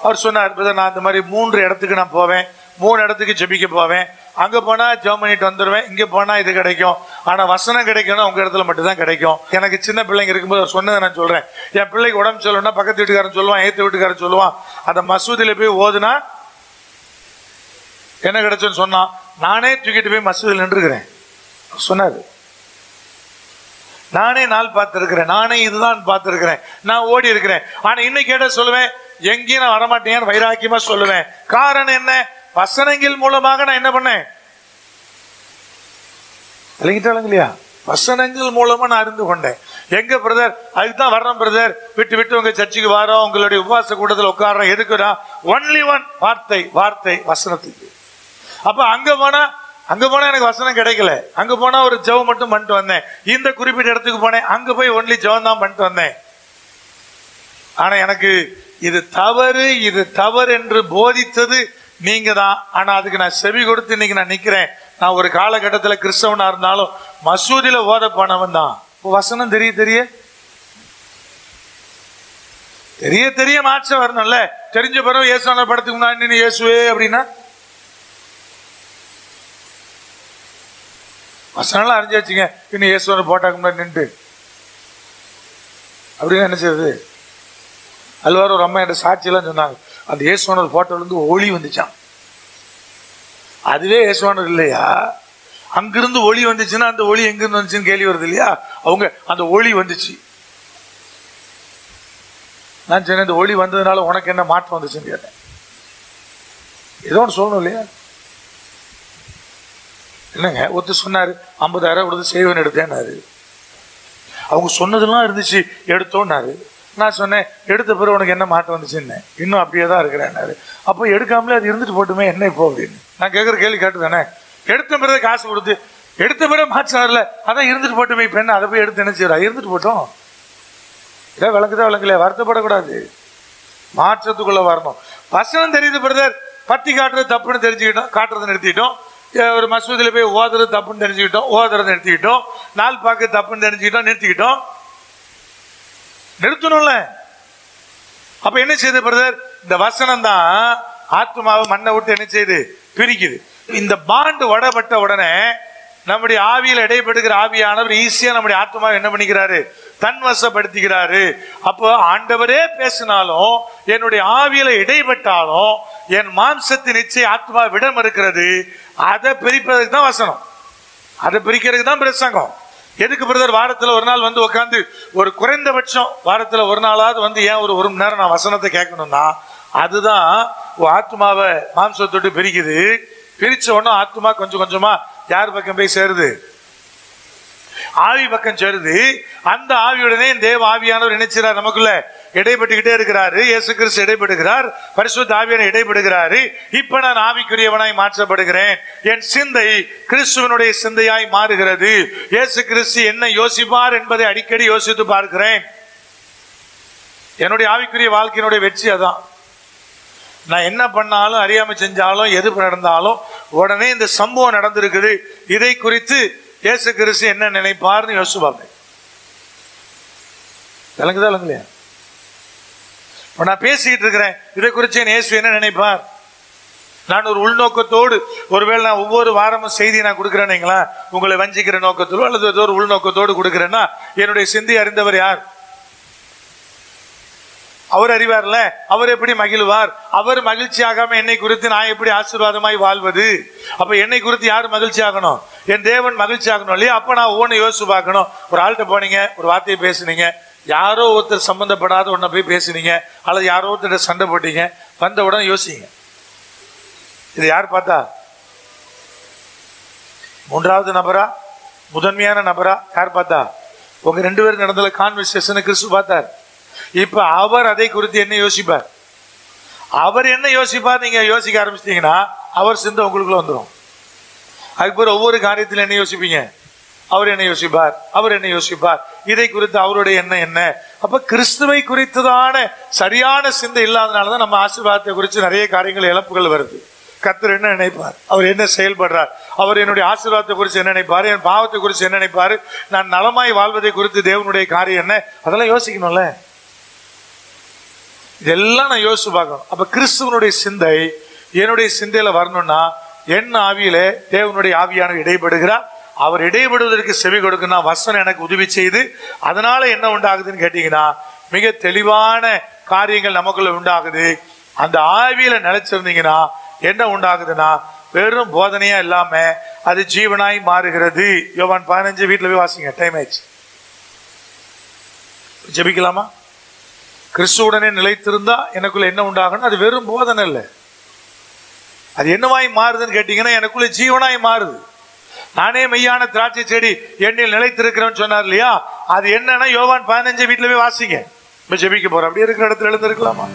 அவர் சொன்னார், பிரதர் நான் இந்த மாதிரி 3 இடத்துக்கு நான் போவேன், 3 இடத்துக்கு ஜெபிக்க போவேன். அங்க போனா ஜெபம் பண்ணிட்டு வந்துடுவேன், இங்க போனா இது கிடைக்கும். ஆனா வசனம் கிடைக்கணும் உங்க இடத்துல மட்டும் தான் கிடைக்கும். எனக்கு சின்ன பிள்ளைங்க இருக்கும்போது அவர் சொன்னதை நான் சொல்றேன். என் பிள்ளைக்கு உடம்பு சொல்லணும்னா பக்கத்து வீட்டுக்காரன் சொல்லுவான், ஏத்து வீட்டுக்காரன் சொல்லுவான், அந்த மசூதியில போய் ஓதுனா என்ன கிடைச்சுன்னு சொன்னான். நானே தூக்கிட்டு போய் மசூதியில் நின்றுக்கிறேன் சொன்னாரு. நானே நாள் பார்த்திருக்கிறேன், நானே இதுதான் பார்த்திருக்கிறேன், நான் ஓடி இருக்கிறேன். ஆனா இன்னைக்கு கேட்ட சொல்லுவேன், எங்கேயும் நான் வரமாட்டேன்னு வைராக்கியமா சொல்லுவேன். காரணம் என்ன? வசனங்கள் மூலமாக நான் என்ன பண்ணேன், இல்லையா, வசனங்கள் மூலமா நான் அறிந்து கொண்டேன். எங்க பிரதர்? அதுதான் வர்றோம் பிரதர், விட்டு விட்டு உங்க சர்ச்சுக்கு வரோம், உங்களுடைய உபவாச கூட்டத்தில் உட்காரோம். எதுக்குடா? ஒன்லி ஒன், வார்த்தை, வார்த்தை, வசனத்துக்கு. அப்ப அங்க போனா எனக்கு வசனம் கிடைக்கல. அங்க போனா ஒரு ஜெபம் மட்டும் பண்ணிட்டு வந்தேன். இந்த குறிப்பிட்ட இடத்துக்கு போனேன், அங்க போய் ஒன்லி ஜெபம் தான் பண்ணிட்டு வந்தேன். ஆனா எனக்கு இது தவறு என்று போதித்தது நீங்க தான். ஆனா அதுக்கு நான் செவி கொடுத்து இன்னைக்கு நான் நிக்கிறேன். நான் ஒரு காலகட்டத்தில் கிறிஸ்தவனா இருந்தாலும் மசூதியில ஓத போனவன் தான். வசனம் தெரிய மாற்றம் வரணும்ல. தெரிஞ்ச பிறகு இயேசுவான படத்துக்கு முன்னாடி இயேசுவே அப்படின்னா வசனம் அறிஞ்சு வச்சுங்க. இன்னும் இயேசுவான போட்டாக்கு முன்னாடி நின்று அப்படின்னு என்ன செய்யுது? அல்வார ஒரு அம்மா என்ற சாட்சியெல்லாம் சொன்னாங்க, அந்த இயேசுவானர் போட்டோல இருந்து ஒளி வந்துச்சான். அதுவே இயேசுவானர் இல்லையா? அங்கிருந்து ஒளி வந்துச்சுன்னா அந்த ஒளி எங்கிருந்து வந்துச்சுன்னு கேள்வி வருது இல்லையா? அவங்க அந்த ஒளி வந்துச்சு. நான் சொன்னேன், இந்த ஒளி வந்ததுனால உனக்கு என்ன மாற்றம் வந்துச்சுன்னு கேட்டேன். ஏதோ ஒன்று சொல்லணும் இல்லையா? என்னங்க ஒருத்தர் சொன்னாரு, 50,000 கொடுத்து செய்வன் எடுத்தேன்னாரு. அவங்க சொன்னதெல்லாம் இருந்துச்சு, எடுத்தோன்னாரு. நான் சொன்னேன், எடுத்த பிறகு உனக்கு என்ன மாற்றம் வந்துச்சுன்னு. இன்னும் அப்படியே தான் இருக்கிறேன்னாரு. அப்போ எடுக்காமலே அது இருந்துட்டு போட்டுமே என்ன இப்போ அப்படின்னு நான் கேட்குற கேள்வி கேட்டு தானே. எடுத்த பிறகு காசு கொடுத்து எடுத்த பிறகு மாற்றம் வரல, அதான் இருந்துட்டு போட்டுமே. இப்போ என்ன அதை போய் எடுத்து என்ன செய்யறா? இருந்துட்டு போட்டோம். இதான் விளக்குதான் விளக்கலையா? வருத்தப்படக்கூடாது, மாற்றத்துக்குள்ள வரணும். வசனம் தெரியுது பிரதர், பத்தி காட்டுறது தப்புன்னு தெரிஞ்சுக்கிட்டோம், காட்டுறதை நிறுத்திட்டோம். ஒரு மசூதியில போய் ஓதுறது தப்புன்னு தெரிஞ்சுக்கிட்டோம், ஓதுறதை நிறுத்திக்கிட்டோம். நாள் பார்க்க தப்புன்னு தெரிஞ்சுக்கிட்டோம், நிறுத்திக்கிட்டோம். நிறுத்தணும்ல. அப்ப என்ன செய்யுது பிரதர்? இந்த வசனம் தான் ஆத்மாவை மண்ணை விட்டு என்ன செய்யுது? பிரிக்குது. இந்த பாண்டு வடப்பட்ட உடனே நம்முடைய ஆவியில் இடைப்படுகிற ஆவியானவர் ஈஸியா நம்முடைய ஆத்மாவை என்ன பண்ணிக்கிறாரு? தன்வசப்படுத்திக்கிறாரு. அப்போ ஆண்டவரே பேசினாலும், என்னுடைய ஆவியில இடைப்பட்டாலும், என் மாம்சத்தின் நிச்சய ஆத்மா விடம் இருக்கிறது. அதை பிரிப்பதற்கு தான் வசனம், அதை பிரிக்கிறதுக்கு தான் பிரசங்கம். எதுக்கு பிரதர்? வாரத்தில் ஒரு நாள் வந்து உட்காந்து ஒரு குறைந்தபட்சம் வாரத்தில் ஒரு நாளாவது வந்து ஏன் ஒரு மணி நேரம் நான் வசனத்தை கேட்கணும்னா, அதுதான் ஆத்மாவை மாம்சத்தொட்டு பிரிக்குது. பிரிச்ச உடனே ஆத்மா கொஞ்சம் கொஞ்சமா யார் பக்கம் போய் சேருது? ஆவி பக்கம் சேருது. அந்த ஆவியுடனே தேவ ஆவியானவர் நினைச்சார், நமக்குள்ள இடைப்பட்டுக்கிட்டே இருக்கிறாரு. இயேசு கிறிஸ்து இடைப்படுகிறார், பரிசுத்த ஆவியானவர் இடைப்படுகிறாரு. இப்ப நான் ஆவிக்குரியவனாய் மாற்றப்படுகிறேன். என் சிந்தை கிறிஸ்துவனுடைய சிந்தையாய் மாறுகிறது. இயேசு கிறிஸ்து என்ன யோசிப்பார் என்பதை அடிக்கடி யோசித்து பார்க்கிறேன். என்னுடைய ஆவிக்குரிய வாழ்க்கையினுடைய வெற்றி அதான். நான் என்ன பண்ணாலும், அறியாம செஞ்சாலும், எது நடந்தாலும் உடனே இந்த சம்பவம் நடந்திருக்குது, இதை குறித்து இயேசு கிறிஸ்து என்ன நினைப்பார்னு யோசிப்பாங்க. விளங்குதா விளங்கலையா? நான் பேசிக்கிட்டு இருக்கிறேன், இதை குறித்து என் இயேசு என்ன நினைப்பார்? நான் ஒரு உள்நோக்கத்தோடு, ஒருவேளை நான் ஒவ்வொரு வாரமும் செய்தி நான் கொடுக்கிறேன்னீங்களா, உங்களை வஞ்சிக்கிற நோக்கத்தோடு அல்லது ஏதோ ஒரு உள்நோக்கத்தோடு கொடுக்கிறேன்னா, என்னுடைய சிந்தை அறிந்தவர் யார்? அவர் அறிவார்ல. அவர் எப்படி மகிழ்வார்? அவர் மகிழ்ச்சி ஆகாம என்னை குறித்து நான் எப்படி ஆசீர்வாதமாய் வாழ்வது? அப்ப என்னை குறித்து யார் மகிழ்ச்சி ஆகணும்? என் தேவன் மகிழ்ச்சி ஆகணும் இல்லையா? அப்ப நான் ஒவ்வொன்னு யோசிச்சு பார்க்கணும். ஒரு ஆள்கிட்ட போனீங்க, ஒரு வார்த்தையை பேசுனீங்க, யாரோ ஒருத்தர் சம்பந்தப்படாத ஒன்ன போய் பேசுனீங்க, அல்லது யாரோ ஒருத்தர் சண்டை போட்டீங்க, வந்த உடனே யோசிங்க, இது யார் பார்த்தா? மூன்றாவது நபரா முதன்மையான நபரா யார் பார்த்தா? உங்க 2 பேரும் நடந்த கான்வர்சேஷனை கிறிஸ்து பார்த்தார். இப்ப அவர் அதை குறித்து என்ன யோசிப்பார்? அவர் என்ன யோசிப்பார்? நீங்க யோசிக்க ஆரம்பிச்சிட்டீங்கன்னா அவர் சிந்தை உங்களுக்குள்ள வந்துடும். அதுக்கு ஒவ்வொரு காரியத்தில் என்ன யோசிப்பீங்க? அவர் என்ன யோசிப்பார், அவர் என்ன யோசிப்பார், இதை குறித்து அவருடைய எண்ணம் என்ன. அப்ப கிறிஸ்துவை குறித்ததான சரியான சிந்தை இல்லாதனாலதான் நம்ம ஆசீர்வாதத்தை குறித்து நிறைய காரியங்கள் இழப்புகள் வருது. கர்த்தர் என்ன நினைப்பார், அவர் என்ன செயல்படுறார், அவர் என்னுடைய ஆசீர்வாதத்தை குறித்து என்ன நினைப்பாரு, என் பாவத்தை குறித்து என்ன நினைப்பாரு, நான் நலமாய் வாழ்வதை குறித்து தேவனுடைய காரியம் என்ன, அதெல்லாம் யோசிக்கணும்ல. இதெல்லாம் நான் யோசிச்சு பார்க்கணும். அப்ப கிறிஸ்துவனுடைய சிந்தை என்னுடைய சிந்தையில வரணும்னா என் ஆவியில தேவனுடைய ஆவியானவர் இடைபடுகிறார். அவர் இடைபடுவதற்கு செவி கொடுக்கணும். வசனம் எனக்கு உதவி செய்து அதனால என்ன உண்டாகுதுன்னு கேட்டீங்கன்னா மிக தெளிவான காரியங்கள் நமக்குள்ள உண்டாகுது. அந்த ஆவியில நிலைச்சிருந்தீங்கன்னா என்ன உண்டாகுதுன்னா வெறும் போதனையா இல்லாம அது ஜீவனாய் மாறுகிறது. யோவான் 15 வீட்டுல போய் வாசிங்க. டைம் ஆயிடுச்சு. ஜெபிக்கலாமா? கிறிஸ்துவுடனே நிலைத்திருந்தா எனக்குள்ள என்ன உண்டாகணும்? அது வெறும் போதனை இல்லை. அது என்னவாய் மாறுதுன்னு கேட்டீங்கன்னா எனக்குள்ள ஜீவனாய் மாறுது. நானே மெய்யான திராட்சை செடி என்னில் நிலைத்திருக்கிறேன்னு சொன்னார் இல்லையா? அது என்னன்னா யோவான் 15 வீட்டுல போய் வாசிங்க. ஜெபிக்க போறோம். அப்படி இருக்கிற இடத்துல எழுந்திருக்கலாமா?